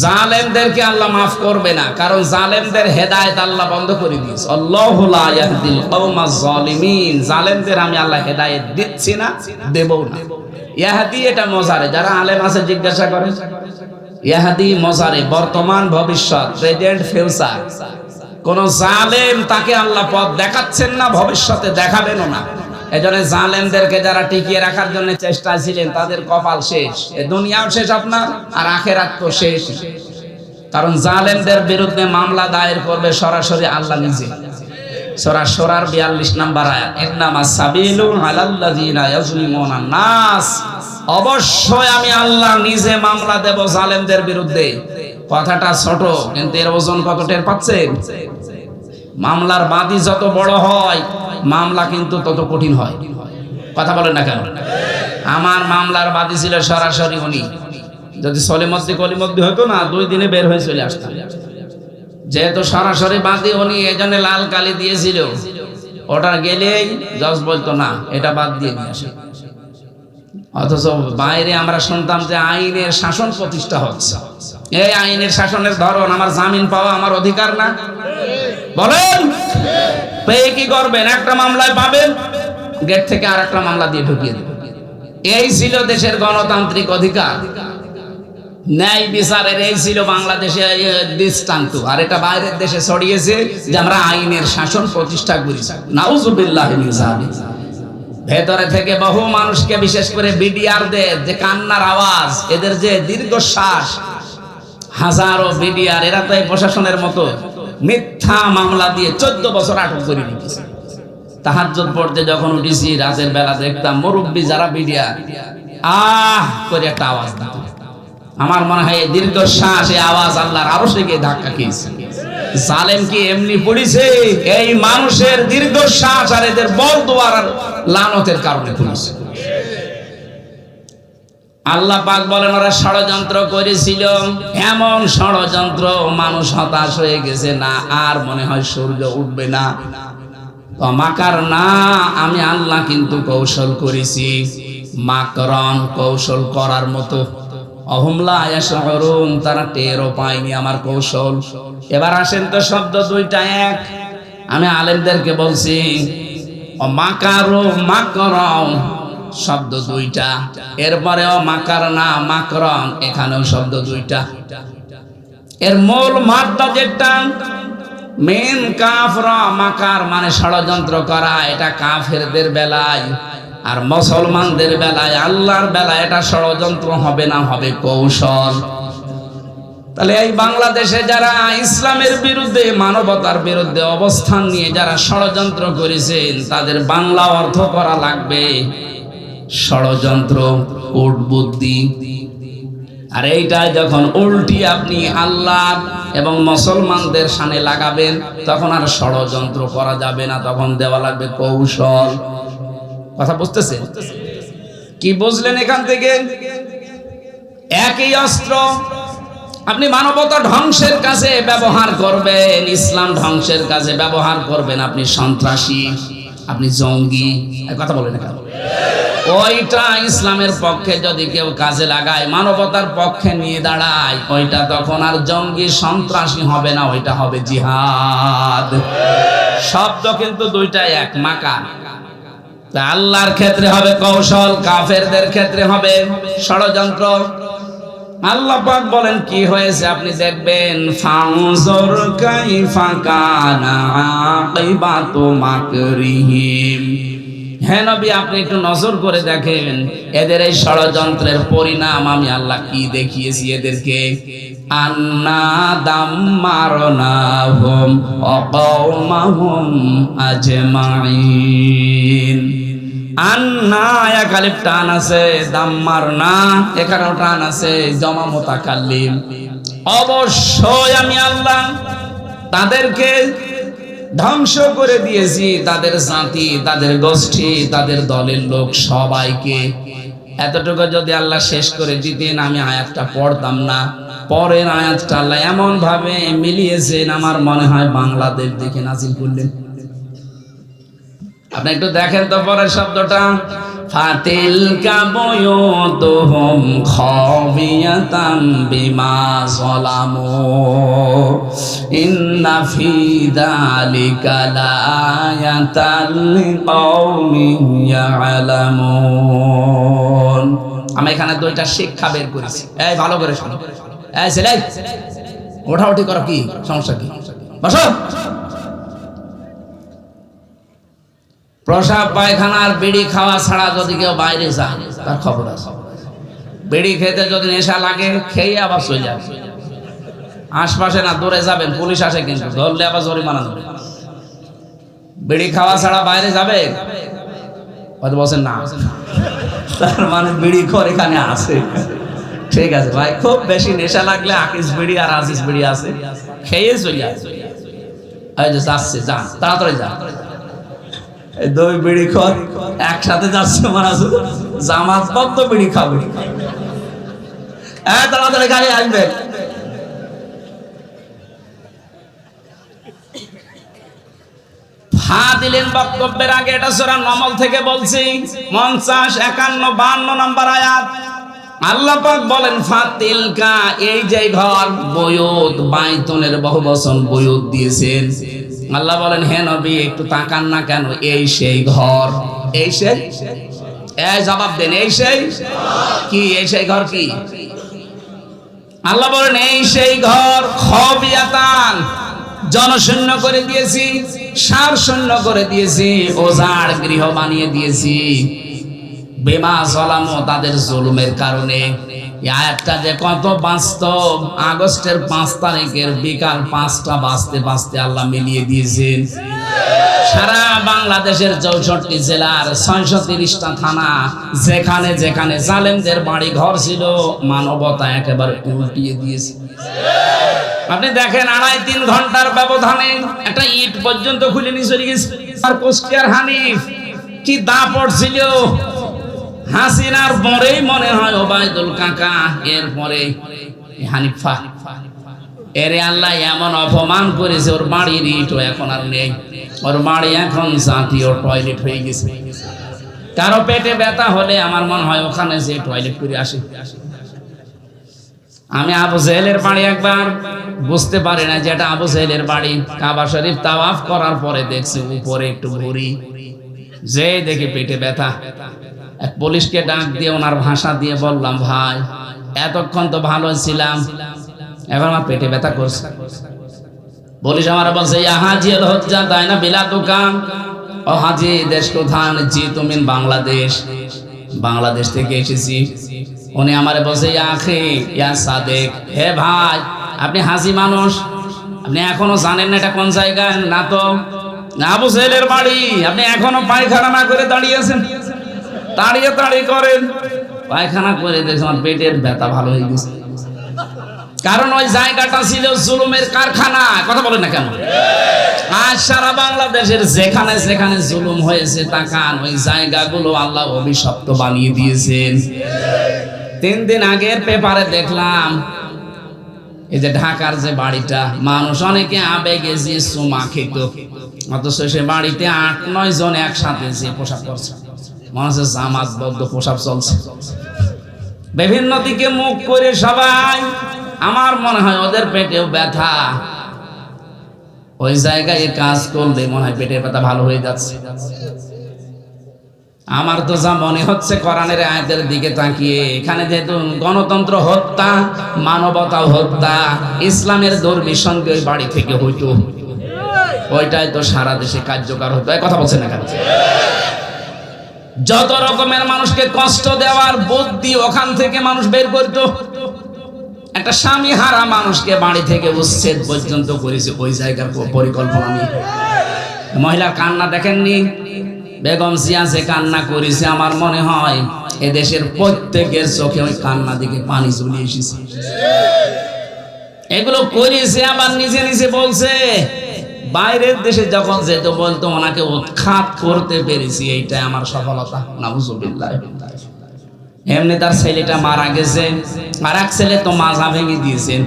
জালেমদেরকে আল্লাহ মাফ করবে না, কারণ জালেমদের হেদায়েত আল্লাহ বন্ধ করে দিয়েছে। আল্লাহু লা ইয়াহদিল কওমাজ জালিমিন, জালেমদের আমি আল্লাহ হেদায়েত দিচ্ছি না, দেবও না। ইয়াহদি এটা মজারে, যারা আলেম আছে জিজ্ঞাসা করে। ইয়াহদি মজারে, বর্তমান ভবিষ্যৎ, প্রেজেন্ট ফিউচার। কোন জালেম তাকে আল্লাহ পথ দেখাচ্ছেন না, ভবিষ্যতে দেখাবেনও না। এজন্য জালেমদেরকে যারা টিকিয়ে রাখার জন্য চেষ্টা ছিলেন তাদের কপাল শেষ, এই দুনিয়াও শেষ আপনার, আর আখিরাত তো শেষ। কারণ জালেমদের বিরুদ্ধে মামলা দায়ের করবে সরাসরি আল্লাহ নিজে। সূরা শুরার 42 নম্বর আয়াত, ইন্নামাস সাবিলু আলাল্লাযিনা ইয়াজলিমুনান নাস, অবশ্যই আমি আল্লাহ নিজে মামলা দেব জালেমদের বিরুদ্ধে। কথাটা ছোট, কিন্তু এর ওজন কত টের পাচ্ছেন? মামলার বাদী যত বড় হয় মামলা কিন্তু তত কঠিন হয়। কথা বলেন না কেন? আমার মামলার বাদী ছিল সরাসরি উনি, যদি সলিমদ্দি কলিমদ্দি হতো না 2 দিনে বের হয়ে চলে আসতাম। যেহেতু সরাসরি বাদী উনি, এজন্য লাল কালি দিয়েছিল। ওটা গেলেই জজ বলতো না, এটা বাদ দিয়ে নিয়ে আসে। অথচ বাইরে আমরা শুনতাম যে আইনের শাসন প্রতিষ্ঠা হচ্ছে। এই আইনের শাসনের ধরন, আমার জামিন পাওয়া আমার অধিকার না? বলেন, পেয়ে কি করবেন? একটা মামলায় পাবেন, গেট থেকে আর একটা মামলা দিয়ে ঢুকিয়ে দেবেন। এই ছিল দেশের গণতান্ত্রিক অধিকার, ন্যায় বিচারের এই ছিল বাংলাদেশে দৃষ্টান্ত। আর এটা বাইরের দেশে ছড়িয়েছে যে আমরা আইনের শাসন প্রতিষ্ঠা করেছি। নাউজুবিল্লাহি মিন যালিক। ভেতরে থেকে বহু মানুষকে, বিশেষ করে বিডিআরদের যে কান্নার আওয়াজ, এদের যে দীর্ঘশ্বাস, হাজারো বিডিআর, এরা তো এই প্রশাসনের মতো মিথ্যা মামলা দিয়ে 14 বছর আটক করে দিয়েছে। তাহাজ্জুদ পড়তে যখন উঠেছি রাতের বেলা দেখতাম মুরব্বী যারা বিডিআর আহ করে একটা আওয়াজ দিত। আমার মনে হয় এই দীর্ঘশ্বাস, এই আওয়াজ আল্লাহর আরশে গিয়ে ধাক্কা খেয়েছে। জালেম কি এমনি পড়েছে? এই মানুষের দীর্ঘশ্বাস আর এদের বরদোয়ার আর লানতের কারণে পড়েছে। আল্লাহ পাক বলেন ওরা ষড়যন্ত্র করেছিল, এমন ষড়যন্ত্র মানুষ হতাশ হয়ে গেছে, না আর মনে হয় সূর্য উঠবে না। মাকার না, আমি আল্লাহ কিন্তু কৌশল করেছি। মাকরন, কৌশল করার মতো। অহুম লা ইয়াশউরুন, তারা টেরও পায়নি আমার কৌশল। এবার আসেন তো, শব্দ দুইটা এক। আমি আলেমদেরকে বলছি মাকারু মাকরন, শব্দ দুইটা। এরপরেও মাকার না মাকরন, এখানেও শব্দ দুইটা। এর মূল মাত্রা যেটা মেন কাফরা, মাকার মানে ষড়যন্ত্র করা, এটা কাফেরদের বেলায়। আর মুসলমানদের বেলায়, আল্লাহর বেলায় এটা ষড়যন্ত্র হবে না, হবে কৌশল। তাহলে এই বাংলাদেশে যারা ইসলামের বিরুদ্ধে, মানবতার বিরুদ্ধে অবস্থান নিয়ে যারা ষড়যন্ত্র করেছেন, তাদের বাংলা অর্থ করা লাগবে ষড়যন্ত্র, কূট বুদ্ধি। আর এইটা যখন উল্টি আপনি আল্লাহ এবং মুসলমানদের সামনে লাগাবেন, তখন আর ষড়যন্ত্র করা যাবে না, তখন দেওয়া লাগবে কৌশল। কথা বুঝতেছেন? কি বুঝলেন এখান থেকে? একই অস্ত্র আপনি মানবতা ধ্বংসের কাজে ব্যবহার করবেন, ইসলাম ধ্বংসের কাজে ব্যবহার করবেন, আপনি সন্ত্রাসী, আপনি জঙ্গি। কথা বলেন না? ওইটা ইসলামের পক্ষে যদি কেউ কাজে লাগায়, মানবতার পক্ষে নিয়ে দাঁড়ায়, ওইটা তখন আর জঙ্গি সন্ত্রাসী হবে না, ওইটা হবে জিহাদ। শব্দ কিন্তু দুইটা এক, মাকা। আল্লাহর ক্ষেত্রে হবে কৌশল, কাফেরদের ক্ষেত্রে হবে ষড়যন্ত্র। আল্লাহ পাক বলেন কি হয়েছে আপনি দেখবেন, ফানজুর কাইফা কানা আকিবাতু মাকরিহিম। হে নবী, আপনি একটু নজর করে দেখেন এদের এই ষড়যন্ত্রের পরিণাম আমি আল্লাহ কি দেখিয়েছি এদেরকে। আন্না দাম্মারনাহুম ওয়া কওমাহুম আজমাইন। আন্না এক আলিফ টান আছে, দাম্মার না এখানেও টান আছে, জমা মুতাকাল্লিম। অবশ্যই আমি আল্লাহ তাদেরকে ধ্বংস করে দিয়েছি, তাদের জাতি, তাদের গোষ্ঠী, তাদের দলের লোক সবাইকে। এতটুকু যদি আল্লাহ শেষ করে দিতেন আমি আয়াতটা পড়তাম না। পরের আয়াতটা আল্লাহ এমন ভাবে মিলিয়েছেন, আমার মনে হয় বাংলাদেশ দেখে নাজিল করলেন। আপনি একটু দেখেন তো পরের শব্দটা, ফাতিলকা বুয়ুতুহুম খাবিয়াতাম বিমা যালামু ইন্না ফি যালিকা লাআয়াতাল লিকাওমিন ইয়ালামুন। আমি এখানে দুইটা শিক্ষা বের করেছি, এই ভালো করে শোনো। এই ছেলে, ওঠাউঠি করো, কি সমস্যা? কি বসো। প্রসাব পায়খানার বিড়ি খাওয়া ছাড়া যদি কেউ বাইরে যায় তার খবর আছে। বিড়ি খেতে যদি নেশা লাগে খেয়ে আবার চলে যাবে, আশপাশে না দূরে যাবেন, পুলিশ আসে কিন্তু ধরলে আবার জরিমানা দেবে। বিড়ি খাওয়া ছাড়া বাইরে যাবে? হয়তো বলছেন না, তার মানে বিড়ি খোর এখানে আছে। ঠিক আছে ভাই, খুব বেশি নেশা লাগলে আকিস বিড়ি আর আজিজ বিড়ি আছে, খেয়ে চলে যায়। এই যে যাচ্ছে, যান তাড়াতাড়ি যান। দুই বিড়ি খোর একসাথে যাচ্ছে, মানে জামাত বদ্ধ বিড়ি খাবে, তাড়াতাড়ি গাড়ি আসবে। ফা দিলেন বক্তব্যের আগে, এটা সূরা নমল থেকে বলছি, 50, 51, 52 নম্বর আয়াত। আল্লাহ পাক বলেন ফাতিলকা, এই যে ঘর, বয়ুত, বাইতুনের বহুবচন বয়ুত দিয়েছেন। আল্লাহ বলেন হে নবী একটু তাকান না কেন, এই সেই ঘর। এই সেই, এই জবাব দেন, এই সেই কি? এই সেই ঘর কি? আল্লাহ বলেন এই সেই ঘর, খাবিয়াতান, জনশূন্য করে দিয়েছি, সার শূন্য করে দিয়েছি, ওজাড় গৃহ বানিয়ে দিয়েছি, বিমা যালামু, তাদের জুলুমের কারণে। এই আয়াতটা যে কত বাস্তব, আগস্টের 5 তারিখের বিকাল 5টা বাজতে বাজতে আল্লাহ মিলিয়ে দিয়েছেন। সারা বাংলাদেশের 64 জেলার 630টা থানা, যেখানে যেখানে জালেমদের বাড়ি ঘর ছিল, মানবতা একেবারে উল্টিয়ে দিয়েছে। আপনি দেখেন 2.5-3 ঘন্টার ব্যবধানে একটা ইট পর্যন্ত খুলে নিয়ে চলে গেছে। আর কুষ্টিয়ার হানিফ কি দাপট ছিল, হাসিনার পরেই মনে হয় ওবায়দুল কাকা, এরপরে হানিফা। এরে আল্লাহ এমন অপমান করেছে, ওর বাড়ির ইটও এখন আর নেই, ওর বাড়ি এখন জাতীয় টয়লেট হয়ে গেছে। কারো পেটে ব্যথা হলে আমার মনে হয় ওখানে যে টয়লেট করে আসে। আমি আবু জেহেলের বাড়ি একবার বুঝতে পারি না যে এটা আবু জেহেলের বাড়ি, কাবা শরীফ তাওয়াফ করার পরে দেখছি উপরে একটু ঘুরি, যে দেখে পেটে ব্যথা। এক পুলিশকে ডাক দিয়ে ওনার ভাষা দিয়ে বললাম, ভাই এতক্ষণ তো ভালো ছিলাম, এখন আমার পেটে ব্যথা করছে। পুলিশ আমার বলছে, ইয়া হাজি আল হজ্জা দায়না বিলা দোকান। ও হাজি, দেশ কোথায়? জি তুমি বাংলাদেশ। বাংলাদেশ থেকে এসেছি। উনি আমারে বলছে, ইয়া আখি ইয়া সাদেক, হে ভাই আপনি হাজি মানুষ, আপনি এখনো জানেন না এটা কোন জায়গায়? না তো, আবু জেহেলের বাড়ি। আপনি এখনো পায়খানা না করে দাঁড়িয়ে আছেন? দাঁড়িয়ে দাঁড়িয়ে করেন, পায়খানা করে দেখছেন আমার পেটের ব্যথা ভালো হয়ে গেছে। কারণ ওই জায়গাটা ছিল জুলুমের কারখানা। কথা বলেন না কেন? আজ সারা বাংলাদেশের যেখানে যেখানে জুলুম হয়েছে, তাকান ওই জায়গাগুলো আল্লাহ অভিশপ্ত বানিয়ে দিয়েছেন। 3 দিন আগের পেপারে দেখলাম, এই যে ঢাকার যে বাড়িটা, মানুষ অনেকে আবেগে যে চুমা খেত, অথচ সে বাড়িতে 8-9 জন একসাথে যে পোশাক করছে, মনে হচ্ছে জামাতবদ্ধ পোশাক চলছে, বিভিন্ন দিকে মুখ করে সবাই। আমার মনে হয় ওদের পেটেও ব্যথা, ওই জায়গায় কাজ করলে মনে হয় পেটের ব্যথা ভালো হয়ে যাচ্ছে। আমার তো যা মনে হচ্ছে কোরআনের আয়াতের দিকে তাকিয়ে, এখানে যেহেতু গণতন্ত্র হত্যা, মানবতা হত্যা, ইসলামের দুর্বিসঙ্গে ওই বাড়ি থেকে হইতো, ওইটাই তো সারা দেশে কার্যকর হতো। এই কথা বলছেন না কেন? যত রকমের মানুষকে কষ্ট দেওয়ার বুদ্ধি ওখান থেকে মানুষ বের করত। একটা স্বামী হারা মানুষকে বাড়ি থেকে উচ্ছেদ পর্যন্ত করেছে ওই জায়গার পরিকল্পনা নিয়ে। মহিলার কান্না দেখেননি? বেগম জিয়া যে কান্না করেছে, আমার মনে হয় এদেশের প্রত্যেকের চোখে ওই কান্না দিকে পানি চলে এসেছে। এগুলো করেছে আবার নিজে নিজে বলছে। বাইরের দেশে যখন যেত বলতো ওনাকে উৎখাত করতে পেরেছি, এইটাই আমার সফলতা। নাউজুবিল্লাহ। এমনি তার ছেলেটা মারা গেছে, আর এক ছেলে তো মাজা ভেঙে দিয়েছেন।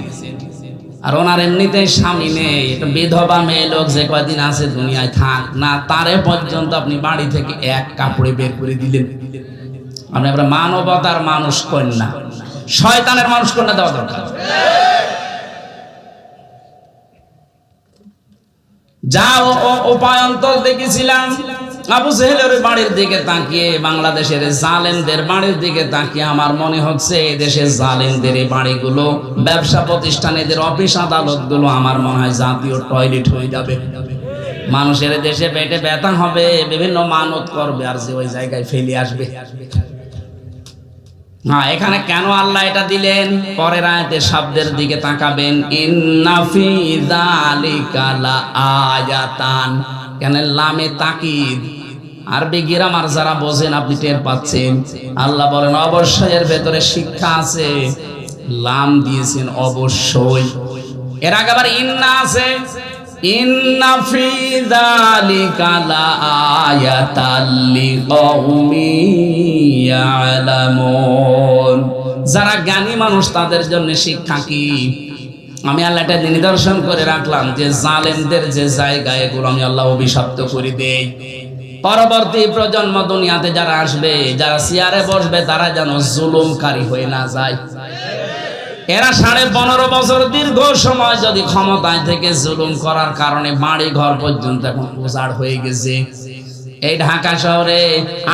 আর ওনার এমনিতেই স্বামী নেই, এটা বিধবা মেয়ে লোক, যে কয়দিন আছে দুনিয়ায় থাক না, তারে পর্যন্ত আপনি বাড়ি থেকে এক কাপড়ে বের করে দিলেন। আপনি আপনার মানবতার মানুষ কন্যা, শয়তানের মানুষ কন্যা দেওয়া দরকার। যা উপায়ন্তর দেখেছিলাম, আবু জেহেলের বাড়ির দিকে তাকিয়ে, বাংলাদেশের জালেমদের বাড়ির দিকে তাকিয়ে আমার মনে হচ্ছে এই দেশের জালেমদের এই বাড়িগুলো, ব্যবসা প্রতিষ্ঠান, এদের অফিস আদালত গুলো আমার মনে হয় জাতীয় টয়লেট হয়ে যাবে। মানুষের দেশে পেটে ব্যথা হবে, বিভিন্ন মানত করবে, আর যে ওই জায়গায় ফেলে আসবে। হ্যাঁ, এখানে কেন আল্লাহ এটা দিলেন? পরের আয়াতে শব্দের দিকে তাকাবেন, ইন্না ফি যালিকা লাআয়াতান। কেন লামে তাকিদ? আরবি গ্রামার যারা বোঝেন আপনি টের পাচ্ছেন। আল্লাহ বলেন অবশ্যই এর ভেতরে শিক্ষা আছে। লাম দিয়েছেন অবশ্যই, এর আগে আবার ইন্না আছে। ইন্না ফি যালিকা লাআয়াতাল লিকাউমিন ইয়ালামুন। যারা জ্ঞানী মানুষ তাদের জন্য শিক্ষা কি? আমি আল্লাহ এটা নিদর্শন করে রাখলাম যে জালেমদের যে জায়গা, এগুলো আমি আল্লাহ অভিশপ্ত করে দেই। পরবর্তী প্রজন্ম দুনিয়াতে যারা আসবে, যারা চেয়ারে বসবে, তারা যেন জুলুমকারী হয়ে না যায়। এরা 15.5 বছর দীর্ঘ সময় যদি ক্ষমতায় থেকে জুলুম করার কারণে বাড়ি ঘর পর্যন্ত এখন উজাড় হয়ে গেছে। এই ঢাকা শহরে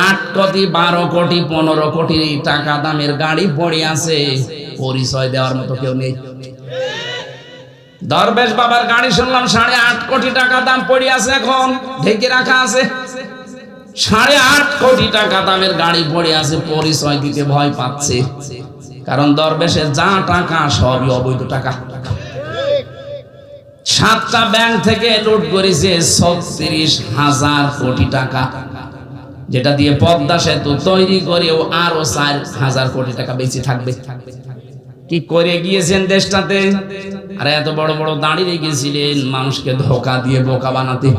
8 কোটি 12 কোটি 15 কোটি টাকা দামের গাড়ি পড়ে আছে, পরিচয় দেওয়ার মতো কেউ নেই। দরবেশ বাবার গাড়ি শুনলাম 8.5 কোটি টাকা দাম পড়ে আছে, এখন ঢেকে রাখা আছে। 8.5 কোটি টাকা দামের গাড়ি পড়ে আছে, পরিচয় দিতে ভয় পাচ্ছে। কারণ দরবেশের যা টাকা সবই অবৈধ টাকা। 7টা ব্যাংক থেকে লুট করেছে 36,000 কোটি টাকা, যেটা দিয়ে পদ্মা সেতু তৈরি করেও আরো 4,000 কোটি টাকা বেঁচে থাকবে। কি করে গিয়েছেন দেশটাতে? আরে এত বড় বড় দাড়ি রেখেছিলেন মানুষকে ধোকা দিয়ে বোকা বানাতে।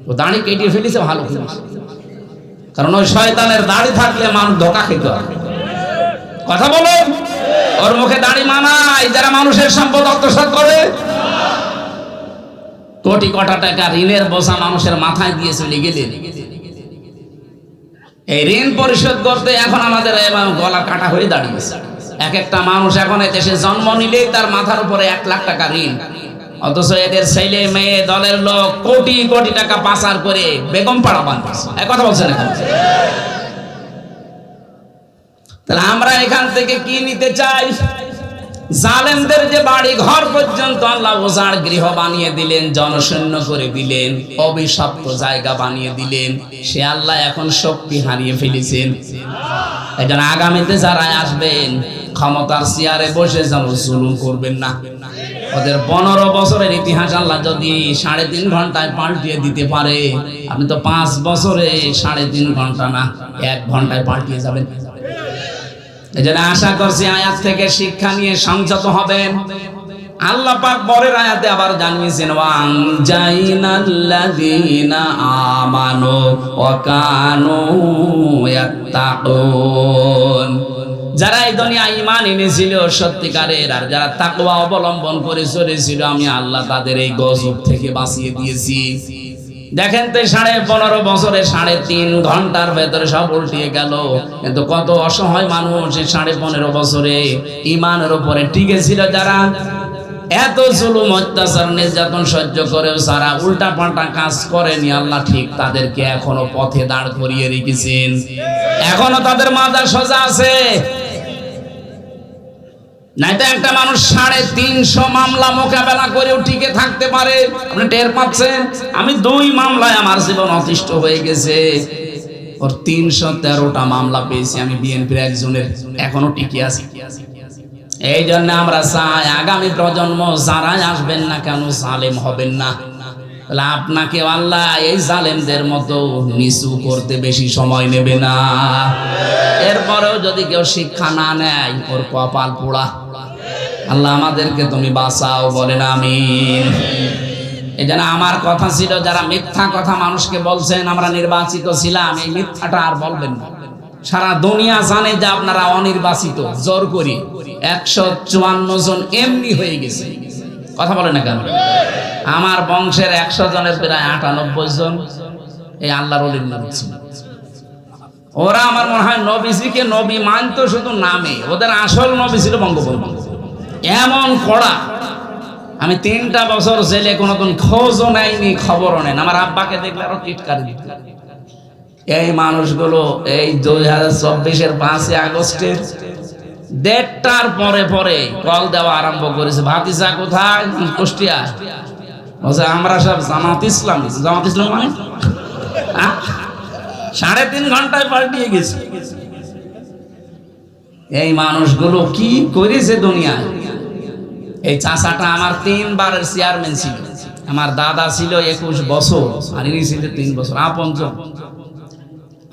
ও দাড়ি কেটে ফেলেছে ভালো করে, কারণ ওই শয়তানের দাড়ি থাকলে মানুষ ধোকা খেত। কথা বলো, ওর মুখে দাড়ি মানায় যারা মানুষের সম্পদ আত্মসাৎ করে। কোটি কোটি টাকা ঋণের বোঝা মানুষের মাথায় দিয়ে চলে গেলেন। এই ঋণ পরিশোধ করতে এখন আমাদের গলা কাটা হয়ে দাঁড়িয়েছে। এক একটা মানুষ এখন এই দেশে জন্ম নিলেই তার মাথার উপরে 1 লাখ টাকা ঋণ, অথচ এদের ছেলে মেয়ে দলের লোক কোটি কোটি টাকা পাচার করে বেগম পাড়া বানাচ্ছে। এক কথা বলছেন এখন। তাহলে আমরা এখান থেকে কি নিতে চাই? জালেমদের যে বাড়ি ঘর পর্যন্ত আল্লাহ উজাড় গৃহ বানিয়ে দিলেন, জনশূন্য করে দিলেন, অভিশপ্ত জায়গা বানিয়ে দিলেন, সে আল্লাহ এখন শক্তি হারিয়ে ফেলেছেন। এজন্য আগামীতে যারা আসবেন ক্ষমতার চেয়ারে বসে যেন জুলুম করবেন না। ওদের 15 বছরের ইতিহাস আল্লাহ যদি 3.5 ঘন্টায় পাল্টিয়ে দিতে পারে, আপনি তো 5 বছরে 3.5 ঘন্টা না 1 ঘন্টায় পাল্টিয়ে যাবেন। এজন্য আশা করছি আয়াত থেকে শিক্ষা নিয়ে সংযত হবেন। আল্লাহ পাক পরের আয়াতে আবার জানিয়েছেন, ওয়ানজাইনাল্লাযীনা আমানু ওয়া কানু ইয়াত্তাকুন। যারা এই দুনিয়ায় ঈমান এনেছিল সত্যিকারের, আর যারা তাকওয়া অবলম্বন করে চলেছিল, আমি আল্লাহ তাদের এই গজব থেকে বাঁচিয়ে দিয়েছি। দেখেন তো 15.5 বছরে 3.5 ঘন্টার ভেতরে সব উল্টিয়ে গেল। কিন্তু কত অসহায় মানুষ 15.5 বছরে ঈমানের উপরে টিকে ছিল, যারা এত জুলুম অত্যাচার নির্যাতন সহ্য করেও যারা উল্টা পাল্টা কাজ করেনি, আল্লাহ ঠিক তাদেরকে এখনো পথে দাঁড় করিয়ে রেখেছেন। এখনো তাদের মাথা সোজা আছে। নাইতো একটা মানুষ 350 মামলা মোকাবেলা করেও টিকে থাকতে পারে। আপনি টের পাচ্ছেন? আমি 2 মামলায় আমার জীবন অতিষ্ঠ হয়ে গেছে। ওর 313টা মামলা পেয়েছি আমি বিএনপির একজনের, এখনো টিকে আছি। এই জন্য আমরা চাই আগামী প্রজন্ম যারাই আসবেন না কেন জালেম হবেন না। তাহলে আপনাকে আল্লাহ এই জালেমদের মতো নিচু করতে বেশি সময় নেবে না। এরপরেও যদি কেউ শিক্ষা না নেয় ওর কপাল পোড়া। আল্লাহ আমাদেরকে তুমি বাঁচাও, বলেন আমিন। এই জন্য আমার কথা ছিল, যারা মিথ্যা কথা মানুষকে বলছেন আমরা নির্বাচিত ছিলাম, এই মিথ্যাটা আর বলবেন না। সারা দুনিয়া জানে যে আপনারা অনির্বাচিত। জোর করি 154 জন এমনি হয়ে গেছে। কথা বলে না কেন? আমার বংশের 100 জনের প্রায় 98 জন এই আল্লাহর ওলির নাম ছিল। ওরা আমার মনে হয় নবীজিকে নবী মানতো শুধু নামে, ওদের আসল নবী ছিল বঙ্গবন্ধু। এমন কড়া, আমি 3টা বছর জেলে কোনোদিন খোঁজও নেয়নি, খবরও নেন। আমার আব্বাকে দেখলে আরো টিটকারি দিত। এই মানুষগুলো এই 2024-এর 5 আগস্টের 1:30টার পরে পরে কল দেওয়া আরম্ভ করেছে। ভাতিজা কোথায়? কুষ্টিয়া। বলছে আমরা সব জামাত ইসলাম। জামাত ইসলাম মানে 3.5 ঘন্টায় পাল্টিয়ে গেছে। এই মানুষগুলো কি করেছে দুনিয়ায়। এই চাচাটা আমার 3 বারের চেয়ারম্যান ছিল। আমার দাদা ছিল 21 বছর আর ইনি ছিল 3 বছর। আপনজন।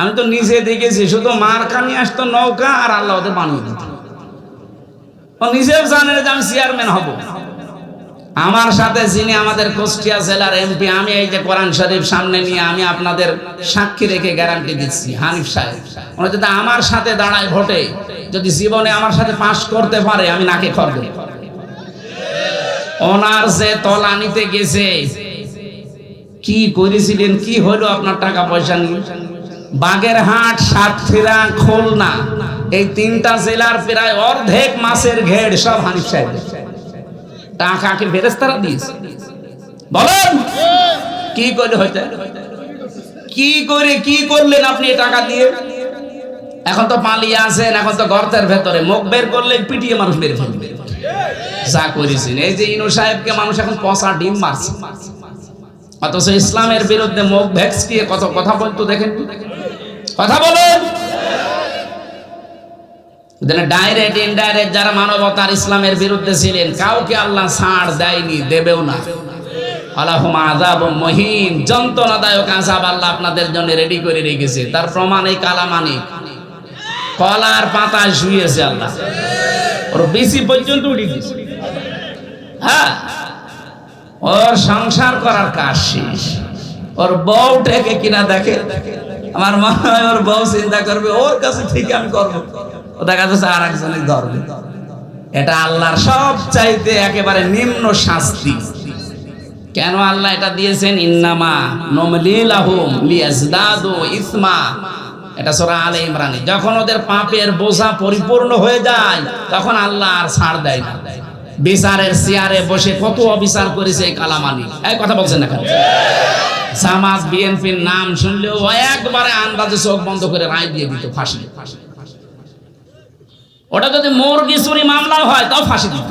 আমি তো নিজে দেখেছি, শুধু মার্কা নিয়ে আসতো নৌকা, আর আল্লাহ ওদের বানিয়ে দিত। ও নিজেও জানে যে আমি চেয়ারম্যান হব। আমার সাথে যিনি আমাদের কুষ্টিয়া জেলার এমপি, আমি এই যে কোরআন শরীফ সামনে নিয়ে আমি আপনাদের সাক্ষী রেখে গ্যারান্টি দিচ্ছি, হানিফ সাহেব, উনি যদি আমার সাথে দাঁড়ায় ভোটে, যদি জীবনে আমার সাথে পাশ করতে পারে, আমি নাকে খড় দেব। ওনার যে তলা নিতে গেছে, কি করেছিলেন, কি হলো আপনার টাকা পয়সা নিয়ে? বাগেরহাট, সাতক্ষীরা, খুলনা, এই 3টা জেলার প্রায় অর্ধেক মাছের ঘেড় সব হানিফ সাহেব। টাকাকে ফেরেশতারা দিয়েছে। বলেন কি করে হইতে, কি করে কি করলেন আপনি টাকা দিয়ে? এখন তো পালিয়ে আছেন, এখন তো গর্তের ভেতরে, মুখ বের করলে পিটিয়ে মানুষ মেরে ফেলবে। যা করেছেন, এই যে ইনু সাহেবকে মানুষ এখন পচা ডিম মারছে, অথচ ইসলামের বিরুদ্ধে মুখ ভেক্সিয়ে কত কথা বলতো দেখেন। কথা বলেন। ডাইরেক্ট ইনডাইরেক্ট যারা মানবতার ইসলামের বিরুদ্ধে ছিলেন, কাউকে আল্লাহ ছাড় দেয়নি, দেবেও না। আলাহুম আযাবুম মুহিন, যন্ত্রণাদায়ক আযাব আল্লাহ আপনাদের জন্য রেডি করে রেখেছে। তার প্রমাণ এই কালামানি কলার পাতায় শুয়েছে আল্লাহ, ওর বেশি পর্যন্ত উঠে গেছে। হ্যাঁ, ওর সংসার করার কাজ শেষ। ওর বউ ঠেকে কিনা দেখে, আমার মনে হয় ওর বউ চিন্তা করবে ওর কাছে থেকে আমি করবো, ও দেখা যাচ্ছে আর একজনের ধরবে। এটা আল্লাহর সব চাইতে একেবারে নিম্ন শাস্তি। কেন আল্লাহ এটা দিয়েছেন? ইন্নামা নুমলি লাহুম লিয়াজদাদু ইসমা, এটা সূরা আলে ইমরানে। যখন ওদের পাপের বোঝা পরিপূর্ণ হয়ে যায়, তখন আল্লাহ আর ছাড় দেয় না। বিচারের চেয়ারে বসে কত অবিচার করেছে এই কালামানি। এই কথা বলছেন না কেন? জামাত বিএনপির নাম শুনলেও একবারে আন্দাজে চোখ বন্ধ করে রায় দিয়ে দিত, ফাঁসি। ওটা যদি মুরগি চুরি মামলা হয় তাও ফাঁসি দিত।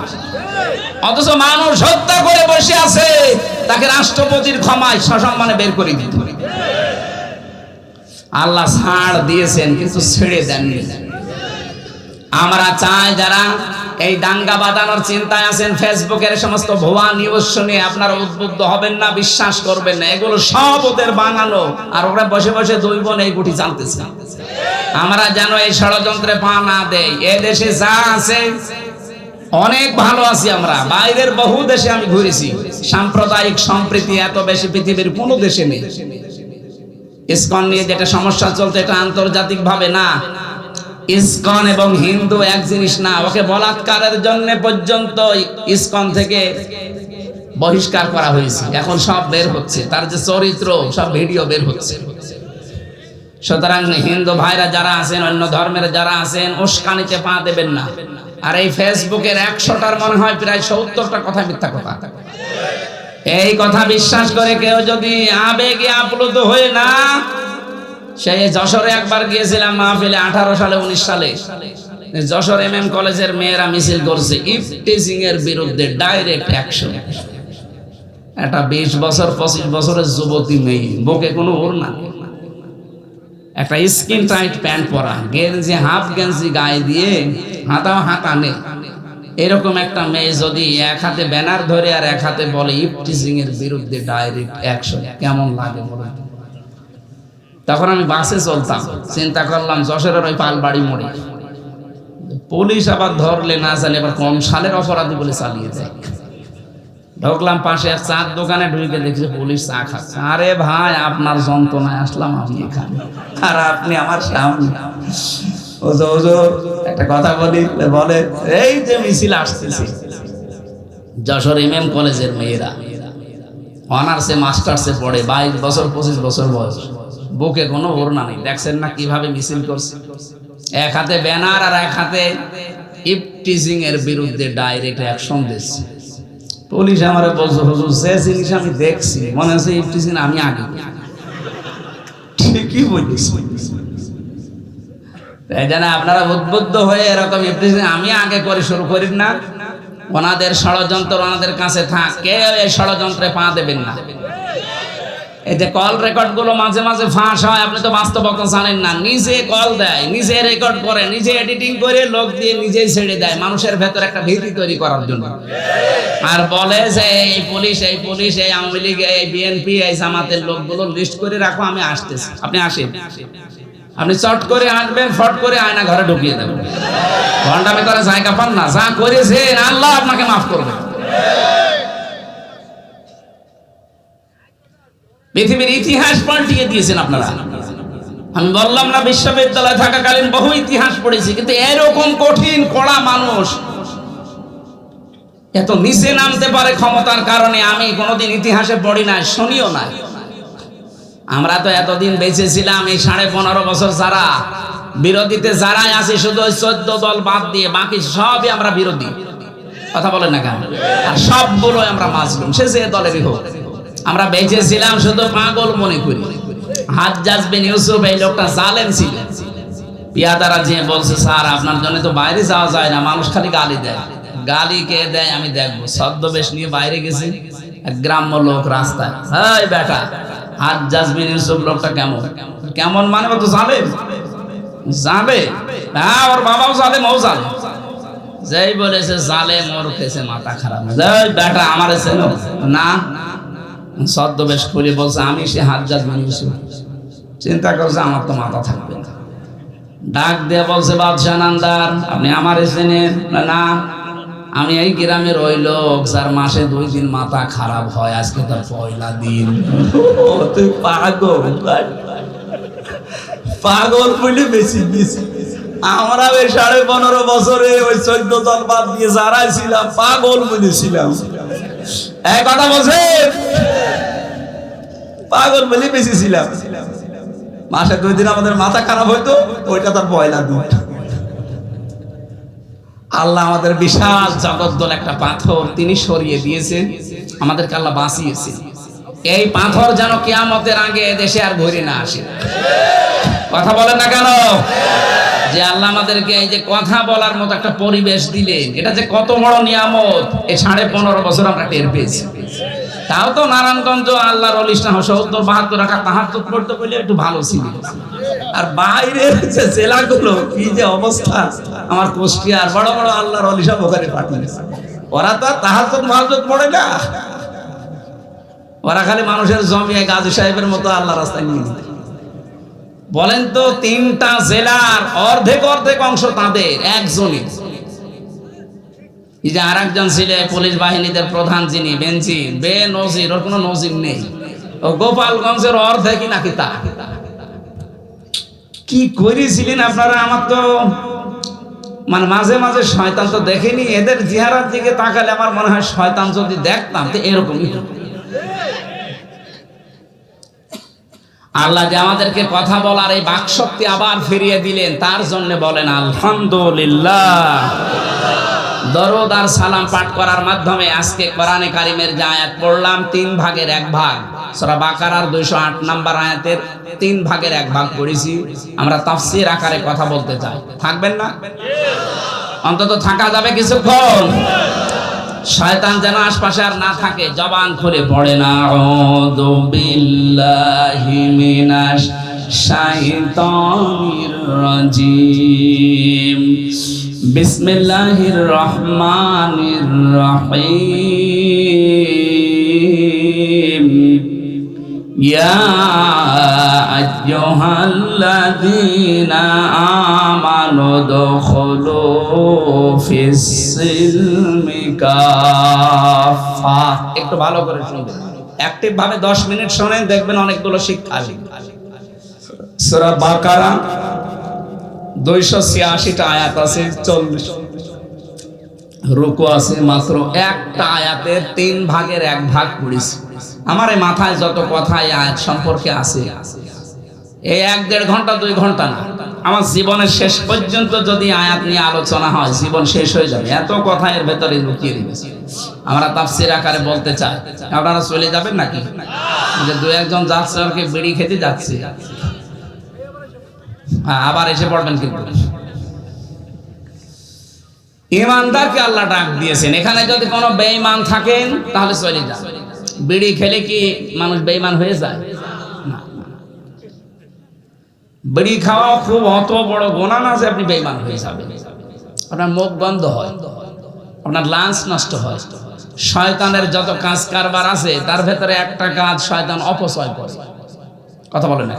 অথচ মানুষ হত্যা করে বসে আছে, তাকে রাষ্ট্রপতির ক্ষমায় সসম্মানে বের করে দিত। আল্লাহ ছাড় দিয়েছেন কিন্তু ছেড়ে দেননি। আমরা চাই যারা এই দাঙ্গা বাঁধানোর চিন্তায় আছেন, ফেসবুকের সমস্ত ভুয়া নিউজ শুনে আপনারা উদ্বুদ্ধ হবেন না, বিশ্বাস করবেন না। এগুলো সব ওদের বানানো, আর ওরা বসে বসে 2 বোন এই গুটি জানতেছে। আমরা যেন এই ষড়যন্ত্রে পা না দেই। এ দেশে যা আছে অনেক ভালো আছি আমরা, বাইরের বহু দেশে আমি ঘুরেছি। সাম্প্রদায়িক সম্প্রীতি এত বেশি পৃথিবীর কোনো দেশে নেই। ইসকন নিয়ে যেটা সমস্যা চলছে, এটা আন্তর্জাতিক ভাবে না। ইসকন এবং হিন্দু এক জিনিস না। ওকে বলাৎকারের জন্য পর্যন্ত ইসকন থেকে বহিষ্কার করা হয়েছে। এখন সব বের হচ্ছে, তার যে চরিত্র সব ভিডিও বের হচ্ছে। সুতরাং হিন্দু ভাইরা যারা আছেন, অন্য ধর্মের যারা আছেন, উস্কানিতে পা দেবেন না। আর এই ফেসবুকের 100টার মনে হয় প্রায় 70টা কথা মিথ্যা কথা। এই কথা বিশ্বাস করে কেউ যদি আবেগে আপ্লুত হয়ে না, সেই যশোরে একবার গিয়েছিলাম মাহফিলে, 18 সালে 19 সালে যশোর MM কলেজের মেয়েরা মিছিল করছে ইফটিজিং এর বিরুদ্ধে, ডাইরেক্ট অ্যাকশন। একটা 20 বছর 25 বছরের যুবতী মেয়ে, বুকে কোনো ওড়না, একটা স্কিন টাইট প্যান্ট পরা, গেঞ্জি হাফ গেঞ্জি গায়ে দিয়ে, হাতাও হাতা নেই, এরকম একটা মেয়ে যদি এক হাতে ব্যানার ধরে আর এক হাতে বলে ইফটিজিং এর বিরুদ্ধে ডাইরেক্ট অ্যাকশন, কেমন লাগে বলেন? তখন আমি বাসে চলতাম, চিন্তা করলাম যশোরের ওই পালবাড়ি মোড়ে পুলিশ আবার ধরলে না জানি আবার কোন সালের অপরাধী বলে চালিয়ে দেয়। ঢুকলাম পাশে এক চার দোকানে, ঢুকে দেখছি পুলিশ চা খাচ্ছে। আরে ভাই, আপনার যন্ত্রণায় আসলাম আমি এখানে, আর আপনি আমার সামনে। একটা কথা বলে এই যে মিছিল আসতেছে, যশোর এমএম কলেজের মেয়েরা অনার্সে মাস্টার্সে পড়ে, 22 বছর 25 বছর বয়স, বুকে কোনো ওড়না নেই, দেখছেন না কিভাবে মিছিল করছে? এক হাতে ব্যানার আর এক হাতে ইফটিজিং এর বিরুদ্ধে ডাইরেক্ট অ্যাকশন দিচ্ছে। পুলিশ আমারে বলছে, হুজুর যে জিনিস আমি দেখছি মনে হচ্ছে ইফটিজিং আমি আগে। ঠিকই বলিস, তাই জানা আপনারা উদ্বুদ্ধ হয়ে এরকম ইফটিজিং আমি আগে করে শুরু করেন না। ওনাদের ষড়যন্ত্র ওনাদের কাছে থাক, কেউ এই ষড়যন্ত্রে পা দেবেন না। এই যে কল রেকর্ড গুলো মাঝে মাঝে ফাঁস হয়, আপনি তো বাস্তবতা জানেন না। নিজে কল দেয়, নিজে রেকর্ড করে, নিজে এডিটিং করে, লোক দিয়ে নিজেই ছেড়ে দেয় মানুষের ভেতর একটা ভীতি তৈরি করার জন্য। আর বলে যে এই পুলিশ এই আওয়ামী লীগ, এই বিএনপি, এই জামাতের লোকগুলো লিস্ট করে রাখো, আমি আসতেছি, আপনি আসেন। আপনি চট করে আসবেন, ফট করে আয়না ঘরে ঢুকিয়ে দেবেন। ঘন্টামে করে জায়গা পান না, যা করেছেন আল্লাহ আপনাকে মাফ করবে। পৃথিবীর ইতিহাস পাল্টিয়ে দিয়েছেন আপনারা। আমি বললাম না, বিশ্ববিদ্যালয়ে থাকাকালীন বহু ইতিহাস পড়েছি, কিন্তু এরকম কঠিন কড়া মানুষ এত নিচে নামতে পারে ক্ষমতার কারণে আমি কোনোদিন ইতিহাসে পড়ি না, শুনিও না। আমরা তো এতদিন বেঁচে ছিলাম, এই 15.5 বছর যারা বিরোধীতে যারাই আছে, শুধু ওই 14 দল বাদ দিয়ে বাকি সবই আমরা বিরোধী। কথা বলেন না কেন? আর সবগুলো আমরা মাজলুম, সে যে দলেরই হোক। আমরা বেঁচে ছিলাম শুধু পাগল মনে করি। হাজ্জাজ বিন ইউসুফ এই লোকটা জালেম ছিল। পিয়াদারা যে বলছে, স্যার আপনার জন্য তো বাইরে যাওয়া যায় না, মানুষ খালি গালি দেয়। গালি কে দেয় আমি দেখবো। ছদ্মবেশ নিয়ে বাইরে গেছি, এক গ্রাম্য লোক রাস্তায়, এই বেটা হাজ্জাজ বিন ইউসুফ লোকটা কেমন কেমন, মানে তো জালেম যাবে, হ্যাঁ ওর বাবাও জালেম, ও জালেম। যেই বলেছে জালেম, ওর খেয়েছে মাথা খারাপ। বেটা আমার চেনো না? ছদ্মবেশ খুলে বলছে আমি সে হাজ্জাজ বিন ইউসুফ। চিন্তা করছে আমার তো মাথা থাকবে না। ডাক দিয়ে বলছে, বাদশাহ নামদার, আপনি আমার চেনেন না? আমি এই গ্রামের ওই লোক যার মাসে 2 দিন মাথা খারাপ হয়, আজকে তার পয়লা দিন। তুই পাগল বলে বেশি দিয়েছি। আমরা ওই 15.5 বছরে ওই 14 দল বাদ দিয়ে যারাই ছিলাম পাগল বলেছিলাম। এক কথা বলছে, পাগল বলে বেশি ছিলাম। মাসে 2 দিন আমাদের মাথা খারাপ হইতো, ওইটা তার পয়লা দিন। আল্লাহ আমাদের বিশাল জগদ্দল একটা পাথর তিনি সরিয়ে দিয়েছেন, আমাদেরকে আল্লাহ বাঁচিয়েছে। এই পাথর যেন কিয়ামতের আগে দেশে আর ঘুরে না আসে। কথা বলেন না কেন? যে আল্লাহ আমাদেরকে এই যে কথা বলার মতো একটা পরিবেশ দিলেন, এটা যে কত বড় নিয়ামত, এই 15.5 বছর আমরা টের পেয়েছি। তাও তো নারায়ণগঞ্জ আল্লাহর ওলি 70-72 রাকাত তাহাজ্জুদ পড়তে বলে একটু ভালো ছিল। আর বাইরের যে জেলাগুলো কি যে অবস্থা, আমার কুষ্টিয়ার বড় বড় আল্লাহর ওলি সব ওখানে পাঠিয়েছে। ওরা তো তাহাজ্জুদ পড়ে না, ওরা খালি মানুষের জমিয়ে গাজী সাহেবের মতো আল্লাহ রাস্তায় নিয়ে যেতে। বলেন তো, 3টা জেলার অর্ধেক অংশ তাদের একজনই। এই যে আরেকজন ছিল পুলিশ বাহিনীদের প্রধান, যিনি বেনজির, ওর কোনো নজির নেই। ও গোপালগঞ্জের অর্ধেকই নাকি তা। কি করেছিলেন আপনারা? আমার তো মানে মাঝে মাঝে শয়তান তো দেখেনি, এদের চেহারার দিকে তাকালে আমার মনে হয় শয়তান যদি দেখতাম তো এরকমই হতো। আল্লাহ যে আমাদেরকে কথা বলার এই বাকশক্তি আবার ফিরিয়ে দিলেন, তার জন্য বলেন আলহামদুলিল্লাহ। দরুদ আর সালাম পাঠ করার মাধ্যমে আজকে কোরআনে কারিমের যে আয়াত পড়লাম, 3 ভাগের 1 ভাগ, সূরা বাকারার 208 নম্বর আয়াতের 3 ভাগের 1 ভাগ পড়েছি। আমরা তাফসীর আকারে কথা বলতে চাই, থাকবেন না? অন্তত থাকা যাবে কিছুক্ষণ, শয়তান যেন আশপাশে আর না থাকে। জবান খুলে পড়ে না, আউযু বিল্লাহি মিনাশ শাইতানির রাজিম। বিসমিল্লাহির রহমানির রহিম। ইয়া আইয়ুহাল্লাযীনা আমানু দুখুলু ফিস-সিলমি কাফা। একটু ভালো করে শুনবেন, অ্যাক্টিভ ভাবে 10 মিনিট শুনেন, দেখবেন অনেকগুলো শিক্ষা আসবে। সূরা বাকারা 286টা আয়াত আছে, 40 রুকু আছে, মাত্র একটা আয়াতের 3 ভাগের 1 ভাগ পড়েছি। আমার এই মাথায় যত কথা এই আয়াত সম্পর্কে আছে, এই 1-1.5 ঘন্টা 2 ঘন্টা না, আমার জীবনের শেষ পর্যন্ত যদি আয়াত নিয়ে আলোচনা হয় জীবন শেষ হয়ে যাবে, এত কথা এর ভেতরে লুকিয়ে রেখেছি। আমরা তাফসীর আকারে বলতে চাই, আপনারা চলে যাবেন নাকি? যে 2-1 জন যাচ্ছে আর কি বিড়ি খেতে যাচ্ছে, আবার এসে পড়বেন কিন্তু। ঈমানদারকে আল্লাহ ডাক দিয়েছেন, এখানে যদি কোনো বেঈমান থাকেন তাহলে চলে যান। বিড়ি খেলে কি মানুষ বেঈমান হয়ে যায়? না, বিড়ি খাওয়া খুব অত বড় গুনাহ না যে আপনি বেঈমান হয়ে যাবেন। আপনার মুখ বন্ধ হয়, আপনার লাঞ্চ নষ্ট হয়। শয়তানের যত কাজ কারবার আছে তার ভেতরে একটা কাজ শয়তান অপচয় করে। কথা বলেন না?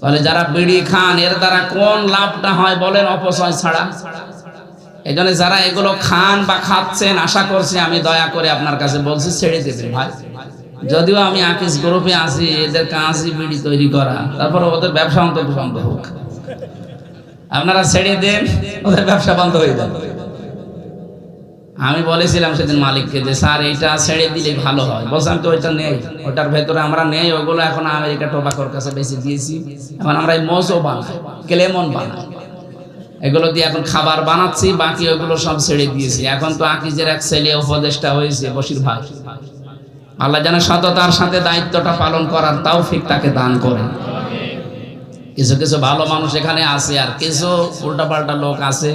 তাহলে যারা বিড়ি খান এর দ্বারা কোন লাভটা হয় বলেন? অপচয় ছাড়া। এই জন্য যারা এগুলো খান বা খাচ্ছেন, আশা করছি আমি দয়া করে আপনার কাছে বলছি ছেড়ে দেবেন ভাই। যদিও আমি আকিস গ্রুপে আছি, এদের কাজই বিড়ি তৈরি করা, তারপরে ওদের ব্যবসা অন্তত বন্ধ হোক। আপনারা ছেড়ে দেন, ওদের ব্যবসা বন্ধ হয়ে যাবে। আমি বলেছিলাম সেদিন মালিককে যে স্যার এইটা ছেড়ে দিলে ভালো হয়। বলছিলাম তো ওইটা নেই, ওটার ভেতরে আমরা নেই, ওগুলো এখন আমেরিকা টোবাকোর কাছে বেশি দিয়েছি। এখন আমরা এই মোজো বানাই, ক্লেমন বানাই, এগুলো দিয়ে এখন খাবার বানাচ্ছি, বাকি ওগুলো সব ছেড়ে দিয়েছি। এখন তো আকিজের এক ছেলে উপদেষ্টা হয়েছে, বশির ভাই। আল্লাহ যেন সততার সাথে দায়িত্বটা পালন করার তৌফিক তাকে দান করেন। কিছু কিছু ভালো মানুষ এখানে আছে, আর কিছু উল্টাপাল্টা লোক আছে।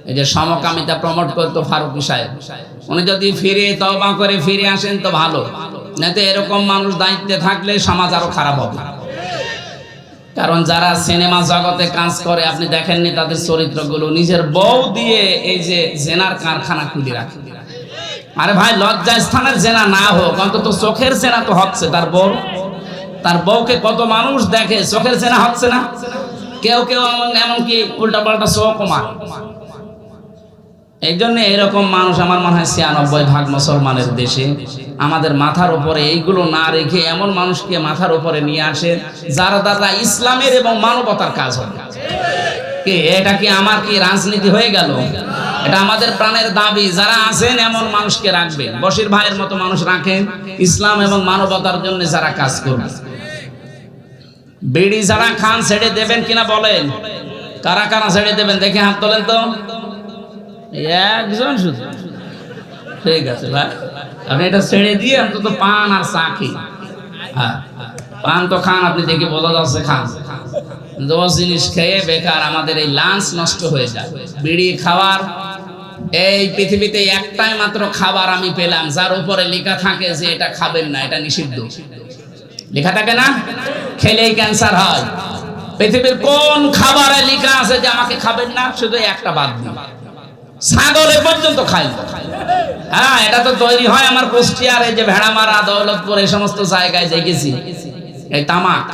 এই যে সমকামিতা প্রমোট করতো ফারুকী সাহেব, উনি যদি ফিরে তওবা করে ফিরে আসেন তো ভালো, না তো এরকম মানুষ দায়িত্বে থাকলে সমাজ আরো খারাপ হবে। কারণ যারা সিনেমা জগতে কাজ করে আপনি দেখেননি তাদের চরিত্রগুলো, নিজের বউ দিয়ে এই যে জেনার কারখানা খুলে রাখে। আরে ভাই, লজ্জা স্থানের জেনা না হোক, অন্তত চোখের জেনা তো হচ্ছে। তার বউকে কত মানুষ দেখে, চোখের জেনা হচ্ছে না? কেউ কেউ এমনকি উল্টা পাল্টা চোখও মারে। এই জন্য এরকম মানুষ আমার মনে হয় ৯৬% মুসলমানের দেশে। আমাদের মাথার উপরে এইগুলো না রেখে এমন মানুষকে মাথার উপরে নিয়ে আসে যার দ্বারা ইসলামের এবং মানবতার কাজ হবে। কে এটা? কি আমার কি রাজনীতি হয়ে গেল? এটা আমাদের প্রাণের দাবি। যারা আছেন এমন মানুষকে রাখবেন, বশির ভাইয়ের মতো মানুষ রাখেন, ইসলাম এবং মানবতার জন্য যারা কাজ করবে। বিড়ি যারা খান ছেড়ে দেবেন কিনা বলেন? কারা কারা ছেড়ে দেবেন দেখে হাত তোলেন তো। একজন শুধু, ঠিক আছে ভাই, আপনি এটা ছেড়ে দিয়ে অন্তত পান আর চা খেয়ে। হ্যাঁ, পান তো খান, আপনি দেখে বোঝা যাচ্ছে খান। 10 জিনিস খেয়ে বেকার আমাদের এই লাঞ্চ নষ্ট হয়ে যায়। বিড়ি খাওয়ার এই পৃথিবীতে একটাই মাত্র খাবার আমি পেলাম যার উপরে লেখা থাকে যে এটা খাবেন না, এটা নিষিদ্ধ। লেখা থাকে না? খেলেই ক্যান্সার হয়। পৃথিবীর কোন খাবারে লেখা আছে যে আমাকে খাবেন না? শুধু একটা বাদ দিন, ছাগলে পর্যন্ত খাই। হ্যাঁ, এটা তো তৈরি হয় আমার কুষ্টিয়ার এই যে ভেড়ামারা, দৌলতপুর, এই সমস্ত জায়গায় দেখেছি। এই তামাক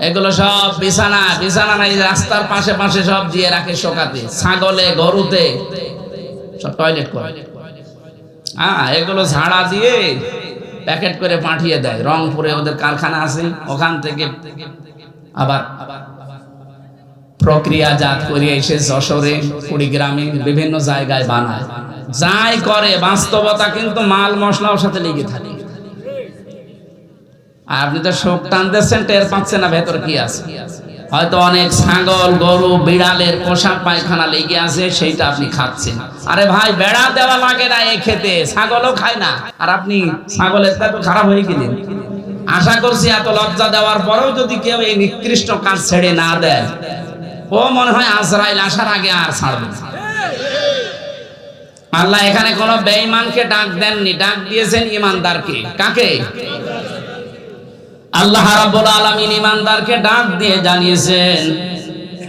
এগুলো সব বিছানা নাই, রাস্তার পাশে পাশে সব দিয়ে রাখে শোকাতে। ছাগলে, গরুতে সব টয়লেট করে। হ্যাঁ, এগুলো ঝাড়া দিয়ে প্যাকেট করে পাঠিয়ে দেয়। রংপুরে ওদের কারখানা আছে, ওখান থেকে আবার প্রক্রিয়াজাত করে এসে যশোরে, কুড়িগ্রামে, বিভিন্ন জায়গায় বানায়। যাই করে বাস্তবতা কিন্তু মাল মশলার সাথে লেগে থাকে। আর আপনি তো শোক টানতেছেন, টের পাচ্ছেন না ভেতরে কি আছে। হয়তো অনেক ছাগল, গরু, বিড়ালের পোশাক পায়খানা লেগে আছে, সেইটা আপনি খাচ্ছেন। আরে ভাই, বেড়া দেওয়া লাগে না এই খেতে, ছাগলও খায় না, আর আপনি ছাগলের তো খারাপ হয়ে গেলেন। আশা করছি এত লজ্জা দেওয়ার পরেও যদি কেউ এই নিকৃষ্ট কাজ ছেড়ে না দেয়, ও মনে হয় আজরাইল আসার আগে আর ছাড়বে না। আল্লাহ এখানে কোন বেঈমানকে ডাক দেননি, ডাক দিয়েছেন ইমানদারকে। কাকে? আল্লাহ রাব্বুল আলামিন ঈমানদারকে ডাক দিয়ে জানিয়েছেন,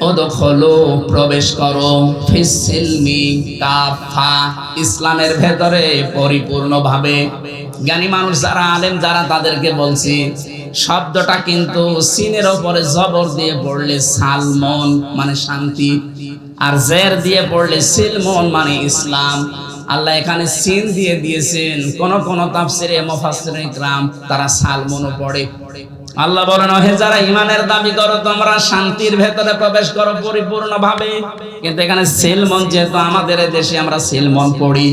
ওদখুলু প্রবেশ করো ফিসসিলমি কাফা, ইসলামের ভেতরে পরিপূর্ণভাবে। জ্ঞানী মানুষ যারা, আলেম যারা, তাদেরকে বলছি শব্দটা কিন্তু সিনের উপরে জবর দিয়ে পড়লে সালমন মানে শান্তি, আর জের দিয়ে পড়লে সিলমন মানে ইসলাম। আল্লাহ এখানে সিন দিয়ে দিয়েছেন। কোন কোন তাফসিরে মুফাসসিরিন ইকরাম তারা সালমনও পড়ে। আল্লাহ বলেন, হে যারা ঈমানের দাবি করো, তোমরা শান্তির ভেতরে প্রবেশ করো পরিপূর্ণভাবে। কিন্তু এখানে সিলমন, যেহেতু আমাদের দেশে আমরা সিলমন পড়ি,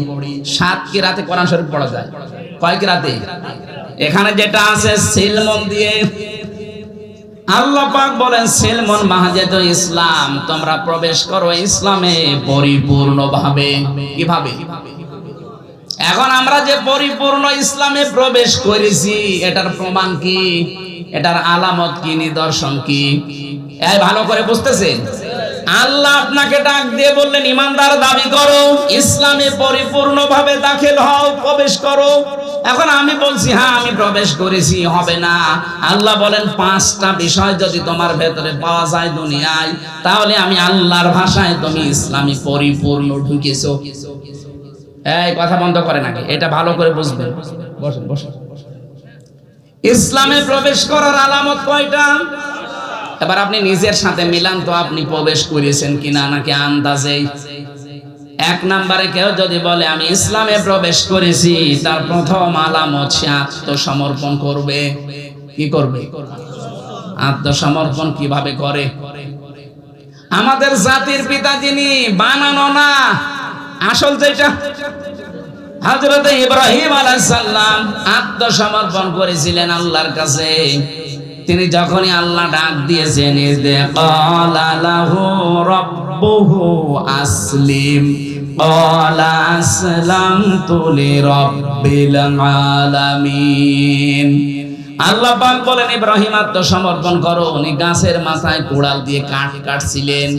7 কিরাতে কোরআন শরীফ পড়া যায়। কয় কিরাতে? এখানে যেটা আছে সিলমন দিয়ে। আল্লাহ পাক বলেন সিলমন মাহাজেতু ইসলাম, তোমরা প্রবেশ করো ইসলামে পরিপূর্ণভাবে। কিভাবে? এখন আমরা যে পরিপূর্ণ ইসলামে প্রবেশ করেছি, এটার প্রমাণ কি? এটার আলামত কি? নিদর্শন কি? এই ভালো করে বুঝতেছেন? আল্লাহ আপনাকে ডাক দিয়ে বললেন, ঈমানদার দাবি করো, ইসলামে পরিপূর্ণভাবে দাখিল হও, প্রবেশ করো। এখন আমি বলছি হ্যাঁ আমি প্রবেশ করেছি, হবে না। আল্লাহ বলেন 5টা বিষয় যদি তোমার ভেতরে পাওয়া যায় দুনিয়ায়, তাহলে আমি আল্লাহর ভাষায় তুমি ইসলামে পরিপূর্ণ ঢুকেছো। এই কথা বন্ধ করে নাকি? এটা ভালো করে বুঝবেন। বসেন বসেন। ইসলামে প্রবেশ করার আলামত কয়টা? এবার আপনি নিজের সাথে মিলান তো, আপনি প্রবেশ করেছেন কিনা, নাকি আন্দাজে? 1 নম্বরে কেউ যদি বলে আমি ইসলামে প্রবেশ করেছি, তার প্রথম আলামত সে আত্মসমর্পণ করবে। কি করবে? আত্মসমর্পণ কিভাবে করে? আমাদের জাতির পিতা যিনি, বানানো না, আসল যেটা, হযরত ইব্রাহিম আলাইহিস সালাম আত্মসমর্পণ করেছিলেন আল্লাহর কাছে। তিনি যখনই আল্লাহ ডাক দিয়েছেন, ইযে ক্বালা লাহু রাব্বুহু আসলিম ক্বালা আসলামতু লিরাব্বিল আলামিন। আল্লাহ পাক বলেন ইব্রাহিম আত্মসমর্পণ করো। উনি গাছের মাথায় কোড়াল দিয়ে কাঠ কাটছিলেন,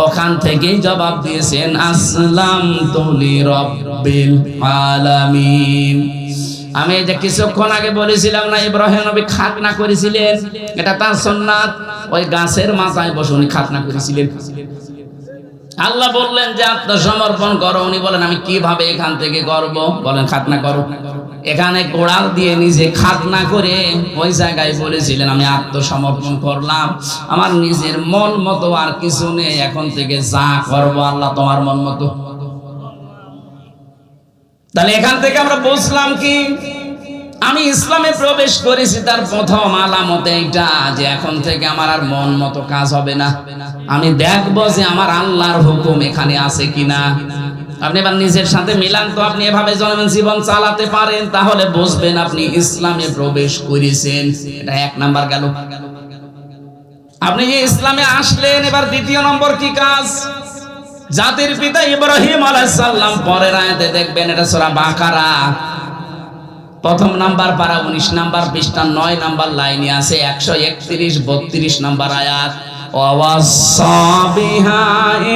ওখান থেকেই জবাব দিয়েছেন আসলামতু লিরাব্বিল আলামিন। আমি এই যে কিছুক্ষণ আগে বলেছিলাম না, ইব্রাহিম নবী খাতনা করেছিলেন, এটা তার সুন্নাত। ওই গাছের মাথায় বসে উনি খাতনা করেছিলেন। আল্লাহ বললেন যে আত্মসমর্পণ করো। উনি বলেন আমি কিভাবে এখান থেকে করব? বলেন খাতনা করো। এখানে কোড়াল দিয়ে নিজে খাতনা করে ওই জায়গায় বলেছিলেন আমি আত্মসমর্পণ করলাম, আমার নিজের মন মতো আর কিছু নেই, এখন থেকে যা করব আল্লাহ তোমার মন মতো। তাহলে এখান থেকে আমরা বুঝলাম কি, আমি ইসলামে প্রবেশ করেছি, তার প্রথম আলামত এইটা যে এখন থেকে আমার আর মন মতো কাজ হবে না, আমি দেখবো যে আমার আল্লাহর হুকুম এখানে আছে কিনা। আপনি এবার নিজের সাথে মিলান তো, আপনি এভাবে জীবন চালাতে পারেন, তাহলে বুঝবেন আপনি ইসলামে প্রবেশ করেছেন। এটা 1 নাম্বার গেল। আপনি যে ইসলামে আসলেন, এবার 2 নম্বর কি কাজ? জাতির পিতা ইব্রাহিম আলাইহিস সালাম, পরের আয়াতে দেখবেন, এটা সূরা বাকারা 1 নাম্বার পারা 19 নাম্বার পৃষ্ঠা 9 নাম্বার লাইনে আছে, 131 32 নাম্বার আয়াত। ওয়াসাা বিহা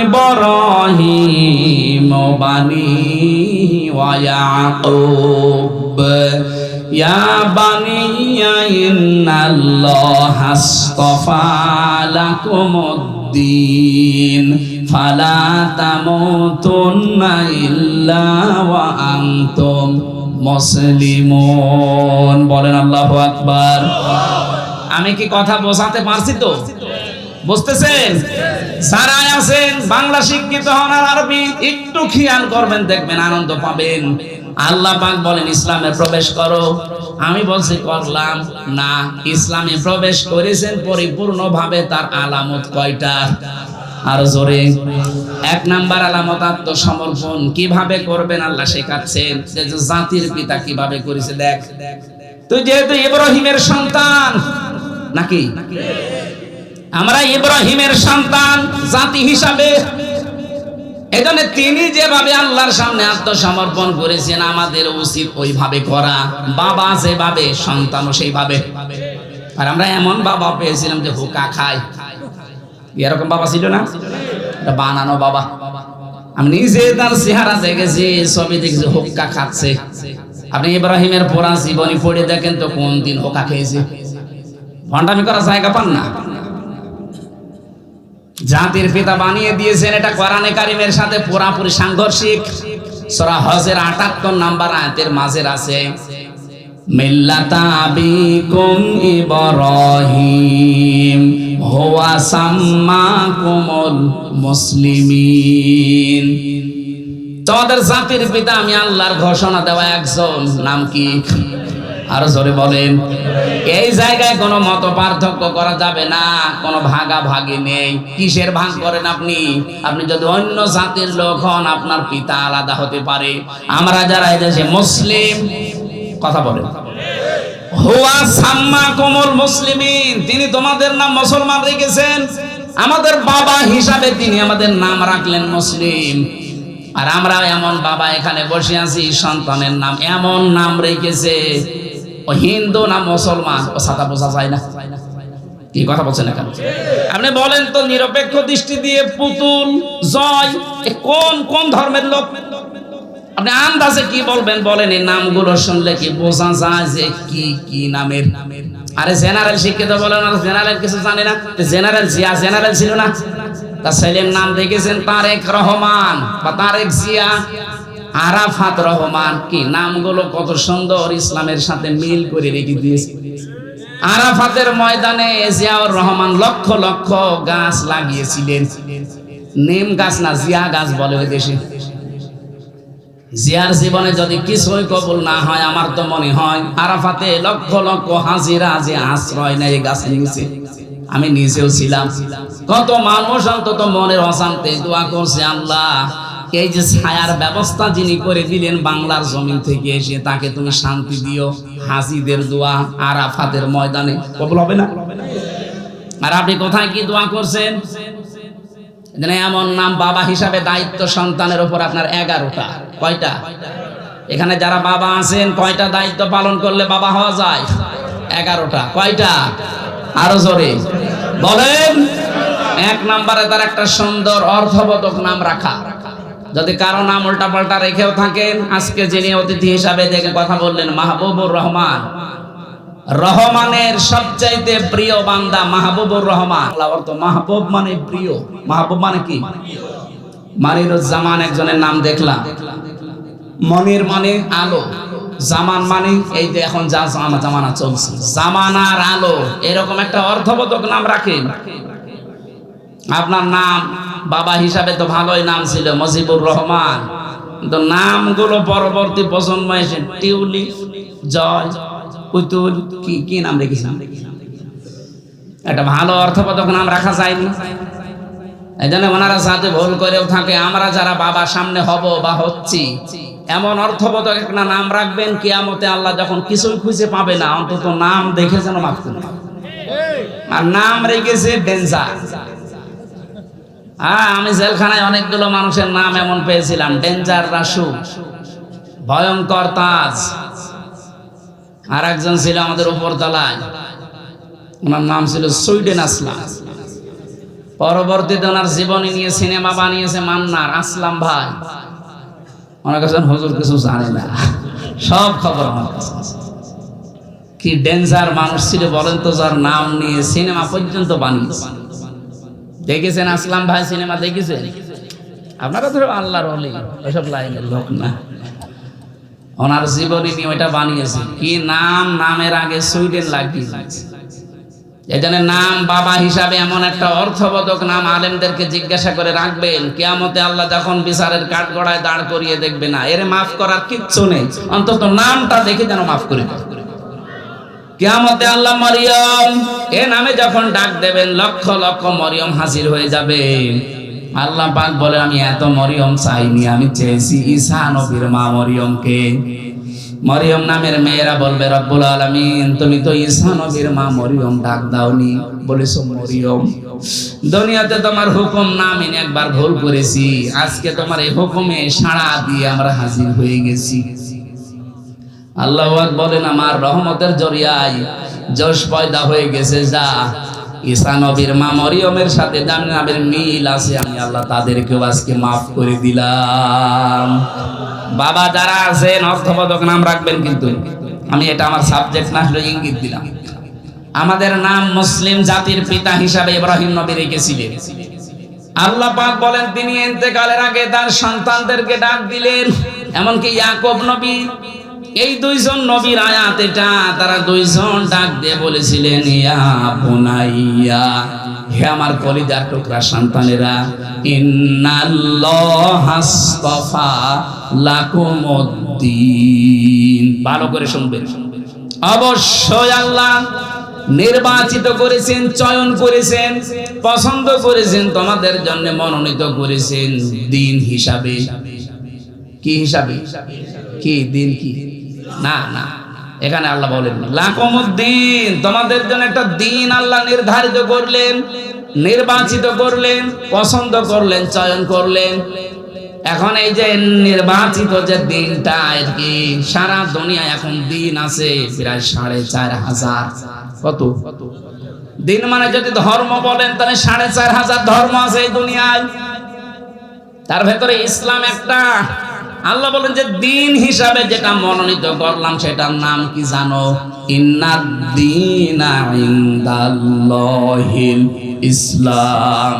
ইব্রাহিম বানিহি ওয়া ইয়াকুব ইয়া বানিয়া ইন্নাল্লাহা আসতাফা লাকুমুদ্দীন ফালা তামুতুন্না ইল্লা ওয়া আনতুম মুসলিমুন। বলেন আল্লাহু আকবার। আমি কি কথা বোঝাতে পারছি তো? বুঝতেছেন? যারা আছেন বাংলা শিক্ষিত হন আর আরবি একটু খেয়াল করবেন, দেখবেন আনন্দ পাবেন। আল্লাহ পাক বলেন ইসলামে প্রবেশ করো, আমি বলছি করলাম না। ইসলামে প্রবেশ করেছেন পরিপূর্ণভাবে, তার আলামত কয়টা? আর জোরে। 1 নাম্বার আলামত আত্মসমর্পণ। কিভাবে করবেন আল্লাহ শেখাচ্ছেন, যে জাতির পিতা কিভাবে করেছে দেখ। তুই যেহেতু ইব্রাহিমের সন্তান, নাকি আমরা ইব্রাহিমের সন্তান জাতি হিসাবে, এজন্য তিনি যেভাবে আল্লাহর সামনে আত্মসমর্পণ করেছেন, আমাদের উচিত ওইভাবে করা। বাবা যেভাবে, সন্তানও সেইভাবে। আর আমরা এমন বাবা পেয়েছিলাম যে হুকা খায়, এরকম বাবা ছিল না, এটা বানানো বাবা। আমি নিজে তার চেহারা দেখেছি, ছবি দেখেছি, হুক্কা খাচ্ছে। আপনি ইব্রাহিমের পুরা জীবনী পড়ে দেখেন তো কোন দিন হুক্কা খেয়েছে? ভণ্ডামি করার জায়গা পান না। জাতির পিতা বানিয়ে দিয়েছেন, এটা কোরআনে কারিমের সাথে পুরাপুরি সাংঘর্ষিক। সূরা হজের 78 নম্বর আয়াতের মাঝের আছে, মিল্লাতা আবিকুম ইব্রাহিম হুয়া সাম্মাকুমুল মুসলিমিন। তোমাদের জাতির পিতা আমি আল্লাহর ঘোষণা দেওয়া একজন, নাম কি? আরো জোরে বলেন। এই জায়গায় কোনো মত পার্থক্য করা যাবে না, কোনো ভাগাভাগি নেই। কিসের ভাগ করেন আপনি? আপনি যদি অন্য জাতির লোক হন, আপনার পিতা আলাদা হতে পারে। আমরা যারা এদেশে মুসলিম, কথা বলেন, হুয়া সাম্মাকুমুল মুসলিমিন, তিনি তোমাদের নাম মুসলমান রেখেছেন। আমাদের বাবা হিসাবে তিনি আমাদের নাম রাখলেন মুসলিম। আর আমরা এমন বাবা এখানে বসে আছি, সন্তানের নাম এমন নাম রেখেছে, ও হিন্দু না মুসলমান ও সাদা বোঝা যায় না। কি কথা বলছেন এখানে? আপনি বলেন তো নিরপেক্ষ দৃষ্টি দিয়ে পুতুল, জয় কোন কোন ধর্মের লোক? আপনি আন্দাজে কি বলবেন বলেন? এই নামগুলো শুনলে কি বোঝা যায় যে কি কি নামের? আরে জেনারেল শিক্ষিত বলেন, আর জেনারেল কিছু জানে না। জেনারেল জিয়া জেনারেল ছিল না? তার ছেলের নাম দেখেছেন তারেক রহমান বা তারেক জিয়া, আরাফাত রহমান। কি নামগুলো কত সুন্দর, ইসলামের সাথে মিল করে রেখে দিয়েছে। আরাফাতের ময়দানে জিয়াউর রহমান লক্ষ লক্ষ গাছ লাগিয়েছিলেন। নিম গাছ না, জিয়া গাছ বলে ওই দেশে। জিয়ার জীবনে যদি কিছুই কবুল না হয়, আমার তো মনে হয় আরাফাতে লক্ষ লক্ষ হাজিরা যে আশ্রয় নেয় এই গাছ নিয়েছে। আমি নিজেও ছিলাম। কত মানুষ অন্তত মনের অশান্তি দোয়া করছে, আল্লাহ এই যে ছায়ার ব্যবস্থা যিনি করে দিলেন বাংলার জমিন থেকে এসে, তাকে তুমি শান্তি দিও। হাজিদের দোয়া আরাফাতের ময়দানে কবুল হবে না? আর আপনি কোথায় কি দোয়া করছেন? এমন নাম বাবা হিসাবে দায়িত্ব সন্তানের উপর আপনার 11টা। কয়টা? এখানে যারা বাবা আছেন, কয়টা দায়িত্ব পালন করলে বাবা হওয়া যায়? 11টা। কয়টা? আরো জোরে বলেন। 1 নম্বরে তার একটা সুন্দর অর্থবোধক নাম রাখা। যদি কারো নাম উল্টা পাল্টা রেখেও থাকেন, আজকে যিনি অতিথি হিসাবে দেখে কথা বললেন মাহবুবুর রহমান, রহমানের সবচাইতে প্রিয় বান্দা মাহবুবুর রহমান। অর্থ মাহবুব মানে প্রিয়। মাহবুব মানে কি? মানিরুজ্জামান একজনের নাম দেখলাম, মনির মানে আলো, জামান মানে এই যে এখন যা জামানা চলছে, জামানার আলো, এরকম একটা অর্থবোধক নাম রাখেন। আপনার নাম বাবা হিসাবে তো ভালোই নাম ছিল মুজিবুর রহমান, কিন্তু নামগুলো পরবর্তী প্রজন্ম এসে টিউলিপ, জয়, পুতুল, কি কি নাম রেখেছিলাম। একটা ভালো অর্থবোধক নাম রাখা যায়নি। এই জন্য ওনারা যাতে ভুল করেও থাকে, আমরা যারা বাবা সামনে হব বা হচ্ছি, এমন অর্থবোধক একটা নাম রাখবেন, কিয়ামতে আল্লাহ যখন কিছুই খুঁজে পাবে না, অন্তত নাম দেখে যেন মাফ করে। আর নাম রেখেছে ডেঞ্জার। আমি জেলখানায় অনেকগুলো মানুষের নাম এমন পেয়েছিলাম, ডেঞ্জার রাসু, ভয়ঙ্কর তাজ। আর একজন ছিল আমাদের উপর তলায়, ওনার নাম ছিল সুইডেন আসলাম। পরবর্তীতে ওনার জীবনী নিয়ে সিনেমা বানিয়েছে মান্নার, আসলাম ভাই। ওনার কাছে হুজুর কিছু জানে না, সব খবর আমার কাছে। কি ডেঞ্জার মানুষ ছিল বলেন তো, যার নাম নিয়ে সিনেমা পর্যন্ত বানিয়েছে। দেখেছেন আসলাম ভাই সিনেমা দেখেছেন? আপনারা তো আল্লাহর ওলি, ওইসব লাইনের লোক না। ওনার জীবনী নিয়ে ওইটা বানিয়েছে। কি নাম, নামের আগে সুইডেন লাগিয়ে দিয়েছে। এই জন্য নাম বাবা হিসাবে এমন একটা অর্থবোধক নাম আলেমদেরকে জিজ্ঞাসা করে রাখবেন। কিয়ামতে আল্লাহ যখন বিচারের কাঠগড়ায় দাঁড় করিয়ে দেখবে না, এর মাফ করার কিচ্ছু নেই, অন্তত নামটা দেখে যেন মাফ করে দেয়। কিয়ামতে আল্লাহ মরিয়ম এ নামে যখন ডাক দেবেন, লক্ষ লক্ষ মরিয়ম হাজির হয়ে যাবে। আল্লাহ পাক বলে, আমি এত মরিয়ম চাইনি, আমি চেয়েছি ঈসা নবীর মা মরিয়মকে। মরিয়ম নামের মেয়েরা বলবে, রব্বুল আলামিন তুমি তো ঈসা নবীর মা মরিয়ম ডাক দাওনি, বলেছো মরিয়ম। দুনিয়াতে তোমার হুকুম না মেনে একবার ভুল করেছি, আজকে তোমার এই হুকুমে সাড়া দিয়ে আমরা হাজির হয়ে গেছি। আল্লাহু আকবার বলেন, আমার রহমতের জরিয়ায় জোশ পয়দা হয়ে গেছে। যা ঈসা নবীর মা মরিয়মের সাথে নামের মিল আছে, আমি আল্লাহ তাদেরকেও আজকে মাফ করে দিলাম। বাবা যারা আছেন অর্থবোধক নাম রাখবেন, কিন্তু আমি এটা আমার সাবজেক্ট না হলে ইঙ্গিত দিলাম। আমাদের নাম মুসলিম জাতির পিতা হিসাবে ইব্রাহিম নবী রেখেছিলেন। আল্লাহ পাক বলেন তিনি ইন্তেকালের আগে তার সন্তানদেরকে ডাক দিলেন, এমনকি ইয়াকুব নবী, এই দুইজন নবীর আয়াত এটা, তারা দুইজন ডাক দিয়ে বলেছিলেন ইয়া বুনাইয়া, হে আমার কলিজার টুকরা সন্তানেরা, ইন্নাল্লাহা আসতাফা লাকুমুদ্দিন। ভালো করে শুনবেন, অবশ্যই আল্লাহ নির্বাচিত করেছেন, চয়ন করেছেন, পছন্দ করেছেন, তোমাদের জন্য মনোনীত করেছেন দিন হিসাবে। কি হিসাবে? কি দিন? কি না না, এখানে আল্লাহ বলেন লাকুমুদ্দিন, তোমাদের জন্য একটা দিন আল্লাহ নির্ধারিত করলেন, নির্বাচিত করলেন, পছন্দ করলেন, চয়ন করলেন। এখন এই যে নির্বাচিত যে দিনটা, এর কি সারা দুনিয়ায় এখন দিন আছে প্রায় ৪৫০০। কত দিন? মানে যদি ধর্ম বলেন তাহলে ৪৫০০ ধর্ম আছে এই দুনিয়ায়, তার ভেতরে ইসলাম একটা। আল্লাহ বলেন যে দিন হিসাবে যেটা মনোনীত করলাম সেটার নাম কি জানো? ইন্নাদ-দীনা ইনদাল্লাহিল ইসলাম।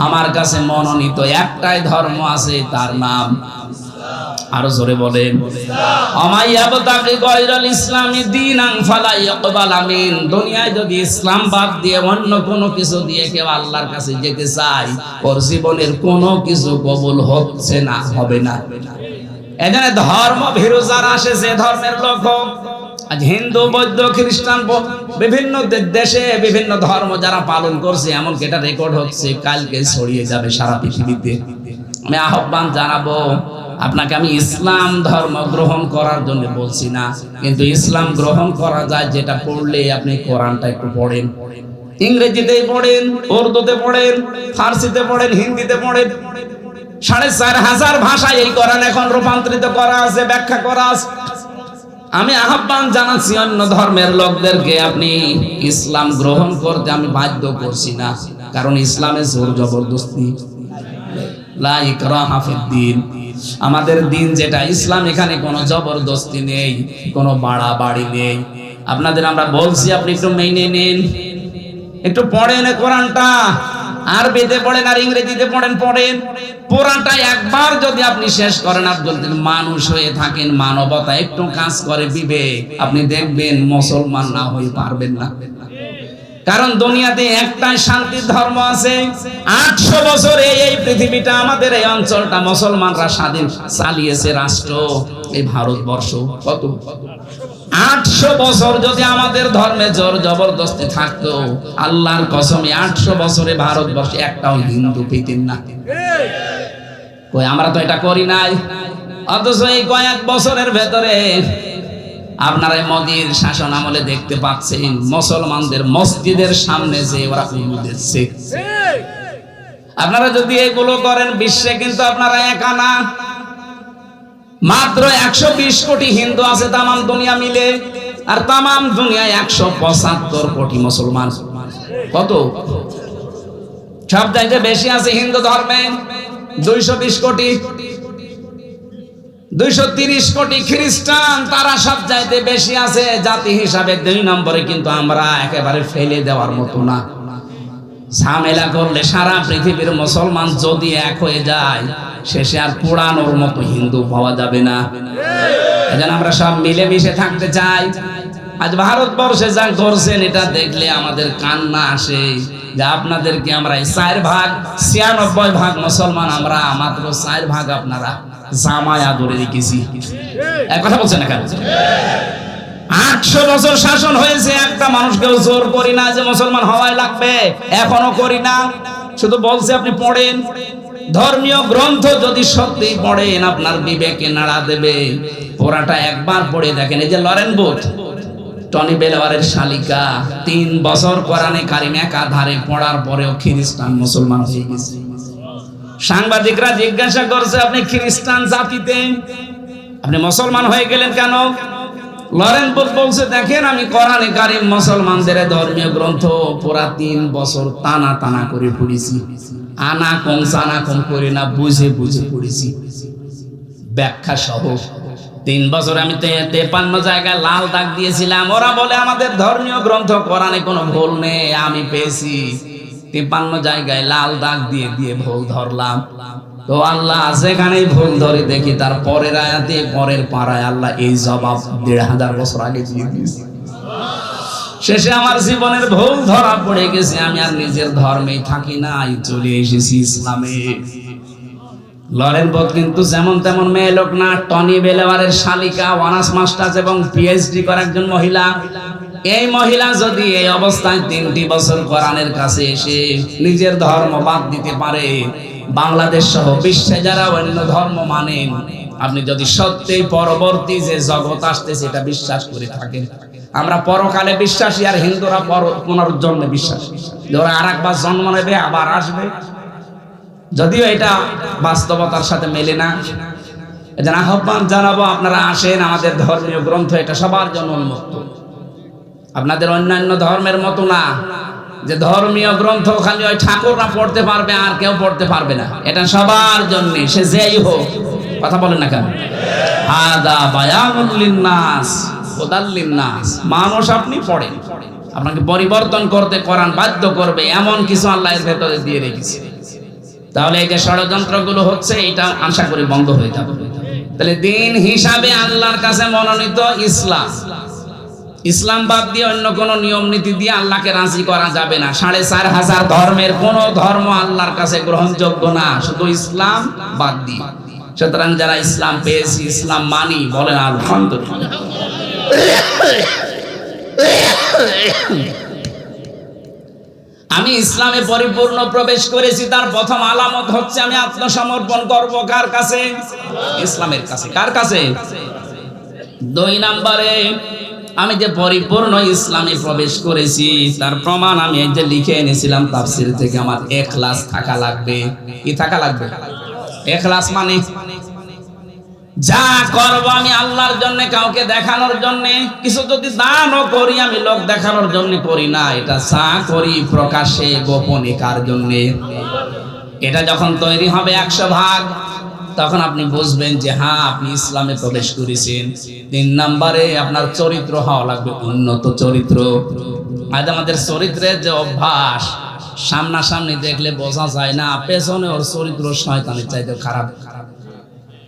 আমার কাছে মনোনীত একটাই ধর্ম আছে, তার নাম আরো জোরে বলেন আমাইয়াবতাগি গায়রাল ইসলামি দীনান ফালা ইয়াকবাল মিন। দুনিয়ায় যদি ইসলাম বাদ দিয়ে অন্য কোনো কিছু দিয়ে কেউ আল্লাহর কাছে যেতে চায়, ওর জীবনের কোনো কিছু কবুল হচ্ছে না, হবে না। এখানে ধর্ম ভীরু যারা আসে, যে ধর্মের লোক হোক, আজ হিন্দু, বৌদ্ধ, খ্রিস্টান, বিভিন্ন দেশে বিভিন্ন ধর্ম যারা পালন করছে, এমনকি এটা রেকর্ড হচ্ছে, কালকে ছড়িয়ে যাবে সারা পৃথিবীতে। আমি আহ্বান জানাবো আপনাকে, আমি ইসলাম ধর্ম গ্রহণ করার জন্য বলছি না, কিন্তু ইসলাম গ্রহণ করা যায় যেটা পড়লে আপনি কোরআনটা একটু পড়েন, ইংরেজিতে পড়েন, উর্দুতে পড়েন, ফার্সিতে পড়েন, হিন্দিতে পড়েন। ৪৫০০ ভাষায় এই কোরআন এখন রূপান্তরিত করা আছে, ব্যাখ্যা করা আছে। আমি আহ্বান জানাচ্ছি অন্য ধর্মের লোকদেরকে, আপনি ইসলাম গ্রহণ করতে আমি বাধ্য করছি না, কারণ ইসলামে জোর জবরদস্তি, লা ইকরাহা ফিদ্দীন। আমাদের দিন যেটা ইসলাম, এখানে কোনো জবরদস্তি নেই, কোনো বাড়াবাড়ি নেই। আপনাদের আমরা বলছি আপনি একটু মেনে নিন, একটু পড়েন কোরআনটা, আরবিতে পড়েন আর ইংরেজিতে পড়েন, পুরাটা একবার যদি আপনি শেষ করেন, আর যদি মানুষ হয়ে থাকেন, মানবতা একটু কাজ করে, বিবেক, আপনি দেখবেন মুসলমান না হয়ে পারবেন না। কারণ দুনিয়াতে একটাই শান্তির ধর্ম আছে। ৮০০ বছরে এই পৃথিবীটা, আমাদের এই অঞ্চলটা মুসলমানরা স্বাধীন চালিয়েছে রাষ্ট্র, এই ভারতবর্ষ। কত ৮০০ বছর যদি আমাদের ধর্মে জোর জবরদস্তি থাকতো, আল্লাহর কসম ৮০০ বছরে ভারতবর্ষে একটাও হিন্দু পেতেন না। কই আমরা তো এটা করি নাই, অথচ এই কয়েক বছরের ভেতরে আপনারা মোদির শাসন আমলে দেখতে পাচ্ছেন মুসলমানদের মসজিদের সামনে যে ওরা উলু দিচ্ছে। আপনারা যদি এগুলো করেন, বিশ্বে কিন্তু আপনারা একা না, মাত্র ১২০ কোটি হিন্দু আছে তামাম দুনিয়া মিলে, আর তামাম দুনিয়ায় ১৭৫ কোটি মুসলমান। কত? সব জায়গায় বেশি আছে হিন্দু ধর্মে ২২০ কোটি, ২৩০ কোটি খ্রিস্টান, তারা সব চাইতে বেশি আছে জাতি হিসাবে ২ নম্বরে। কিন্তু আমরা একেবারে ফেলে দেওয়ার মতো না। ঝামেলা করলে সারা পৃথিবীর মুসলমান যদি এক হয়ে যায়, শেষে আর পোড়ানোর মতো হিন্দু পাওয়া যাবে না। এজন্য আমরা সব মিলেমিশে থাকতে চাই। আজ ভারতবর্ষে যা করছেন, এটা দেখলে আমাদের কান্না আসে যে আপনাদেরকে আমরা ৪ ভাগ ৯৬ ভাগ মুসলমান, আমরা মাত্র ৪ ভাগ আপনারা জামায়া ধরে রেখেছি। এক কথা বলছেন না কেন? ৮০০ বছর শাসন হয়েছে, একটা মানুষকেও জোর করি না যে মুসলমান হওয়াই লাগবে, এখনো করি না। শুধু বলছে আপনি পড়েন, ধর্মীয় গ্রন্থ যদি সত্যি পড়েন আপনার বিবেকে নাড়া দেবে। পুরাটা একবার পড়ে দেখেন। এই যে লরেন বুথ, টনি বেলওয়ারের শালিকা, ৩ বছর কোরআনে কারিম একাধারে পড়ার পরেও খ্রিস্টান মুসলমান হয়ে গেছে। সাংবাদিকরা জিজ্ঞাসা করছে, আপনি খ্রিস্টান জাতিতে আপনি মুসলমান হয়ে গেলেন কেন? লরেন বুথ বলছে, দেখেন আমি কোরআনে কারিম মুসলমানদের ধর্মীয় গ্রন্থ পুরা ৩ বছর টানা টানা করে পড়েছি, আনা কম সানা কম করে না, বুঝে বুঝে পড়েছি, ব্যাখ্যা সহ। 3 বছর আমি 53 জায়গায় লাল দাগ দিয়েছিলাম। ওরা বলে আমাদের ধর্মীয় গ্রন্থ কোরআনে কোনো ভুল নেই। আমি পেয়েছি 53 জায়গায় লাল দাগ দিয়ে দিয়ে ভুল ধরলাম। তো আল্লাহ যেখানেই ভুল ধরে দেখি তার পরের আয়াতে পরের পাড়ায় আল্লাহ এই জবাব 1500 বছর আগে দিয়ে দিয়েছে। শেষে আমার জীবনের ভুল ধরা পড়ে গেছে, আমি আর নিজের ধর্মেই থাকি নাই, চলে এসেছি ইসলামে। লরেন বক কিন্তু যেমন তেমন মেয়ে লোক না, টনি বেলেওয়ারের শালিকা, অনার্স মাস্টার্স এবং পিএইচডি করা একজন মহিলা। এই মহিলা যদি এই অবস্থায় 3টি বছর কোরআনের কাছে এসে নিজের ধর্ম বাদ দিতে পারে, বাংলাদেশ সহ বিশ্বে যারা অন্য ধর্ম মানেন, আপনি যদি সত্যিই পরবর্তী যে জগৎ আসতেছে এটা বিশ্বাস করে থাকেন, আমরা পরকালে বিশ্বাসী আর হিন্দুরা পুনর্জন্মে বিশ্বাসী, ওরা আরেকবার জন্ম নেবে আবার আসবে, যদিও এটা বাস্তবতার সাথে মেলে না। এজন্য আহ্বান জানাবো, আপনারা আসেন, আমাদের ধর্মীয় গ্রন্থ এটা সবার জন্য উন্মুক্ত। আপনাদের অন্যান্য ধর্মের মতো না যে ধর্মীয় গ্রন্থ খালি ওই ঠাকুররা পড়তে পারবে আর কেউ পড়তে পারবে না, এটা সবার জন্য, সে যেই হোক। কথা বলেন না কেন? হাদা বায়ানুল লিন্নাস হুদাল লিন্নাস। মানুষ আপনি পড়েন, আপনাকে পরিবর্তন করতে কোরআন বাধ্য করবে, এমন কিছু আল্লাহ এর ভেতরে দিয়ে রেখেছে। তাহলে এই যে ষড়যন্ত্রগুলো হচ্ছে এটা আশা করি বন্ধ হয়ে যাবে। তাহলে দিন হিসাবে আল্লাহর কাছে মনোনীত ইসলাম, ইসলাম বাদ দিয়ে অন্য কোনো নিয়ম নীতি দিয়ে আল্লাহকে রাজি করা যাবে না। 4500 ধর্মের কোন ধর্ম আল্লাহর কাছে গ্রহণযোগ্য না, শুধু ইসলাম বাদ দিয়ে। সুতরাং যারা ইসলাম পেয়েছি, ইসলাম মানি, বলেন আলহামদুলিল্লাহ। আমি ইসলামে পরিপূর্ণ প্রবেশ করেছি, তার প্রথম আলামত হচ্ছে আমি আত্মসমর্পণ করব কার কাছে? ইসলামের কাছে। কার কাছে? 2 নম্বরে আমি যে পরিপূর্ণ ইসলামে প্রবেশ করেছি তার প্রমাণ আমি এই যে লিখে এনেছিলাম তাফসীর থেকে, আমার ইখলাস থাকা লাগবে। কি থাকা লাগবে? ইখলাস মানে যা করব আমি আল্লাহর জন্য, কাউকে দেখানোর জন্য। কিছু যদি দানও করি আমি লোক দেখানোর জন্য করি না, এটা যা করি প্রকাশ্যে গোপনে কার জন্য। এটা যখন তৈরি হবে 100 ভাগ, তখন আপনি বুঝবেন যে হ্যাঁ আপনি ইসলামে প্রবেশ করেছেন। 3 নম্বরে আপনার চরিত্র হওয়া লাগবে উন্নত চরিত্র। আজ আমাদের চরিত্রের যে অভ্যাস, সামনাসামনি দেখলে বোঝা যায় না, পেছনে ওর চরিত্র শয়তানের চাইতে খারাপ।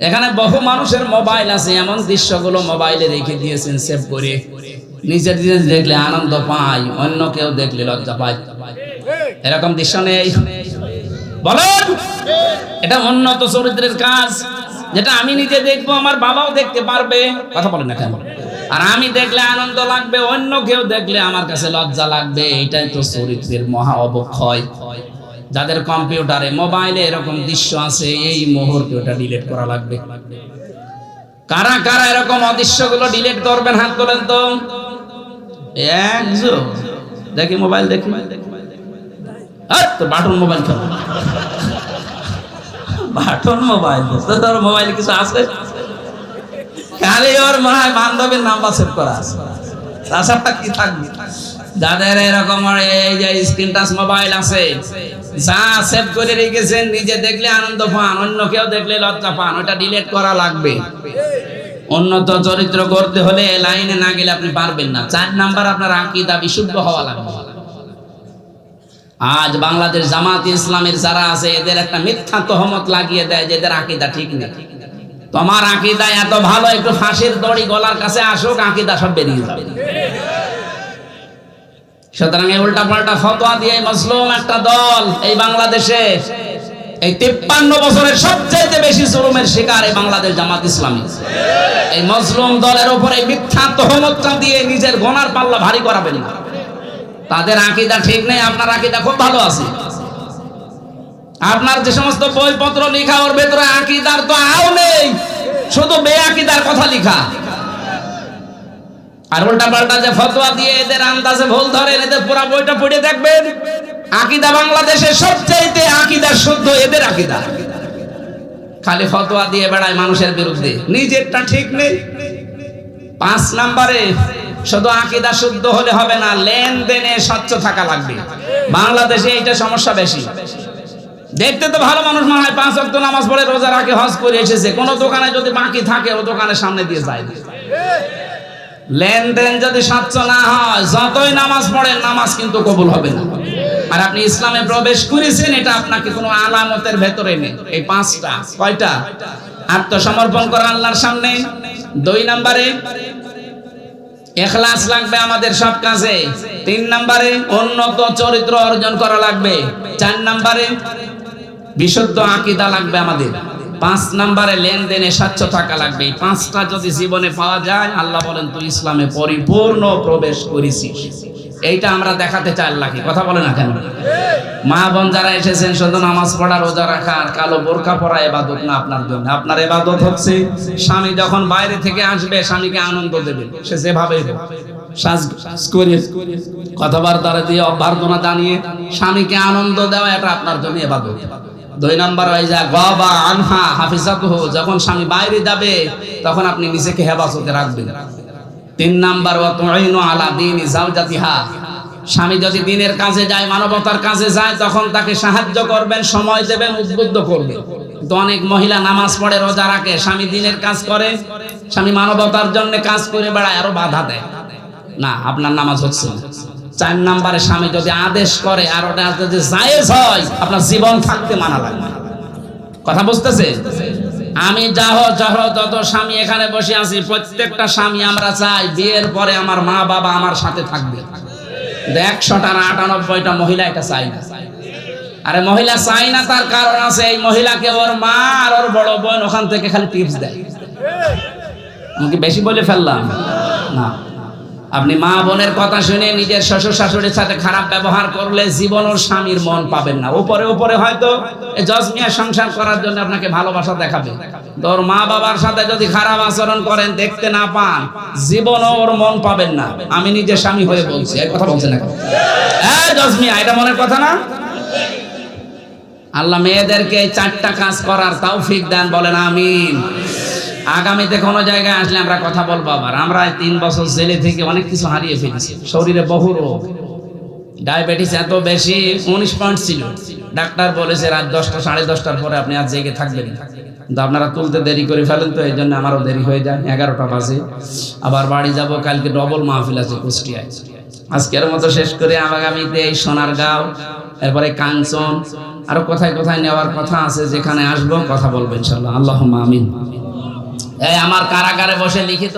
এখানে বহু মানুষের মোবাইল আছে, এমন দৃশ্যগুলো মোবাইলে রেখে দিয়েছেন সেভ করে, নিজের জিনিস দেখলে আনন্দ পায়, অন্য কেউ দেখলে লজ্জা পায়। এরকম দৃশ্য নেই? বলেন, এটা উন্নত চরিত্রের কাজ, যেটা আমি নিজে দেখবো, আমার বাবাও দেখতে পারবে। কথা বলেন না কেন? আর আমি দেখলে আনন্দ লাগবে, অন্য কেউ দেখলে আমার কাছে লজ্জা লাগবে। এটাই তো চরিত্রের মহা অবক্ষয়। যাদের কম্পিউটারে মোবাইলে এরকম দৃশ্য আছে, এই মুহূর্তে ওটা ডিলিট করা লাগবে। কারা কারা এরকম অদৃশ্যগুলো ডিলিট করবেন? হাত তোলেন তো। একজন দেখি মোবাইল, দেখি তো বাটন মোবাইল, খেলো বাটন মোবাইল। তোর মোবাইলে কিছু আছে? খালি ওর মনে হয় বান্ধবীর নাম্বার সেভ করা আছে, তাছাড়া কি থাকবে? যাদের এরকম এই যে স্ক্রিন টাচ মোবাইল আছে, যা সেভ করে রেখেছেন, নিজে দেখলে আনন্দ পান, অন্য কেউ দেখলে লজ্জা পান, ওটা ডিলিট করা লাগবে। উন্নত চরিত্র করতে হলে লাইনে না গেলে আপনি পারবেন না। 4 নাম্বার, আপনার আকীদা বিশুদ্ধ হওয়া লাগবে। আজ বাংলাদেশ জামাত ইসলামের যারা আছে, এদের একটা মিথ্যা তহমত লাগিয়ে দেয় যে এদের আকীদা ঠিক নেই। তোমার আকীদা এত ভালো, একটু ফাঁসির দড়ি গলার কাছে আসুক, আকীদা সব বেরিয়ে যাবে। সুতরাং এই উল্টা পাল্টা ফতোয়া দিয়ে মজলুম একটা দল এই বাংলাদেশে, এই 53 বছরের সবচেয়ে বেশি জুলুমের শিকার এই বাংলাদেশ জামাত ইসলামী। এই মজলুম দলের উপরে মিথ্যা তহমতটা দিয়ে নিজের গোনার পাল্লা ভারী করাবেন না। তাদের আকীদা ঠিক নেই, আপনার আকীদা খুব ভালো আছে। আপনার যে সমস্ত বইপত্র লেখা, ওর ভেতরে আকীদার তো আও নেই, শুধু বেআকিদার কথা লেখা। আর উল্টা পাল্টা যে ফতোয়া দিয়ে এদের আন্দাজে ভুল ধরেন, এদের পুরো বইটা পড়ে দেখবেন, আকীদা বাংলাদেশের সবচেয়ে আকীদা শুদ্ধ এদের আকীদা। খালি ফতোয়া দিয়ে বেড়ায় মানুষের বিরুদ্ধে, নিজেরটা ঠিক নেই। 5 নম্বরে, শুধু আকীদা শুদ্ধ হলে হবে না, লেনদেনে স্বচ্ছ থাকা লাগবে। বাংলাদেশে এইটা সমস্যা বেশি। দেখতে তো ভালো মানুষ মনে হয়, 5 ওয়াক্ত নামাজ পড়ে, রোজা রাখে, হজ করে এসেছে। কোন দোকানে যদি বাকি থাকে ও দোকানের সামনে দিয়ে যায় না। লেনদেন যদি স্বচ্ছ না হয়, যতই নামাজ পড়েন নামাজ কিন্তু কবুল হবে না। আর আপনি ইসলামে প্রবেশ করেছেন, এটা আপনাকে কোনো আলামতের ভেতরে নেই। এই 5টা, কয়টা? আত্মসমর্পণ করা আল্লাহর সামনে। 2 নম্বরে ইখলাস লাগবে আমাদের সব কাজে। 3 নম্বরে উন্নত চরিত্র অর্জন করা লাগবে। 4 নম্বরে বিশুদ্ধ আকীদা লাগবে আমাদের। 5 নম্বরে লেনদেনে স্বচ্ছ থাকা লাগবে। এই 5টা যদি জীবনে পাওয়া যায়, আল্লাহ বলেন তুই ইসলামে পরিপূর্ণ প্রবেশ করেছিস। এইটা আমরা দেখাতে চাই আল্লাহকে। কথা বলে না কেন? মা বোন যারা এসেছেন, শুধু নামাজ পড়া, রোজা রাখা আর কালো বোরকা পরা ইবাদত না আপনার জন্য। আপনার ইবাদত হচ্ছে স্বামী যখন বাইরে থেকে আসবে, স্বামীকে আনন্দ দেবে। সে যেভাবে সাজ করে, কথাবার্তা দিয়ে, অভ্যর্থনা জানিয়ে স্বামীকে আনন্দ দেওয়া, এটা আপনার জন্য ইবাদত। 2 নম্বর ওই যা গাবা আনহা হাফিজাতুহু, যখন স্বামী বাইরে যাবে তখন আপনি নিজেকে হেফাজতে রাখবেন। 3 নাম্বার ওয়া তুইনু আলা দীনি যাওজাতিহা, স্বামী যদি দিনের কাজে যায়, মানবতার কাজে যায়, তখন তাকে সাহায্য করবেন, সময় দেবেন, উদ্বুদ্ধ করবেন। তো অনেক মহিলা নামাজ পড়ে, রোজা রাখে, স্বামী দিনের কাজ করে, স্বামী মানবতার জন্য কাজ করে বেড়ায়, আরো বাধা দেয়। না, আপনার নামাজ হচ্ছে না। 4 নম্বরে স্বামী যদি আদেশ করে আর ওটা যদি জায়েজ হয়, আপনার জীবন থাকতে মানা লাগবে। কথা বুঝতেছে? আমি যত স্বামী এখানে বসে আছি, প্রত্যেকটা স্বামী আমরা চাই বিয়ের পরে আমার মা বাবা আমার সাথে থাকবে। 100টা না 98টা মহিলা এটা চাই না। আরে মহিলা চাই না, তার কারণ আছে। এই মহিলাকে ওর মা আর ওর বড় বোন ওখান থেকে খালি টিপস দেয়। আমি কি বেশি বলে ফেললাম? না। আপনি মা বোনের কথা শুনে নিজের শ্বশুর শাশুড়ির সাথে খারাপ ব্যবহার করলে জীবন ওর স্বামীর মন পাবেন না। উপরে হয়তো জজমিয়া সংসার করার জন্য আপনাকে ভালোবাসা দেখাবে। তোর মা বাবার সাথে যদি খারাপ আচরণ করেন, দেখতে না পান, জীবনও ওর মন পাবেন না। আমি নিজে স্বামী হয়ে বলছি, এই কথা বলছেন না? জজমিয়া, এটা মনের কথা না? আল্লাহ মেয়েদেরকে এই 4টা কাজ করার তৌফিক দেন, বলেন আমিন। আগামীতে কোনো জায়গায় আসলে আমরা কথা বলবো। আবার আমরা 3 বছর জেলে থেকে অনেক কিছু হারিয়ে ফেলেছি। শরীরে বহু রোগ, ডায়াবেটিস এত বেশি, 19 পয়েন্ট ছিল। ডাক্তার বলেছে রাত 10টা 10:30টার পরে আপনি আর জেগে থাকবেন। কিন্তু আপনারা তুলতে দেরি করে ফেলেন, তো এই জন্য আমারও দেরি হয়ে যায়। 11টা বাজে। আবার বাড়ি যাব, কালকে ডবল মাহফিল আছে কুষ্টিয়ায়। আজকের মতো শেষ করে আগামীতে এই সোনারগাঁও, এরপরে কাঞ্চন, আরো কোথায় কোথায় নেওয়ার কথা আছে। যেখানে আসবো কথা বলবো ইনশাআল্লাহ। আল্লাহুম্মা আমিন। এই আমার কারাগারে বসে লিখিত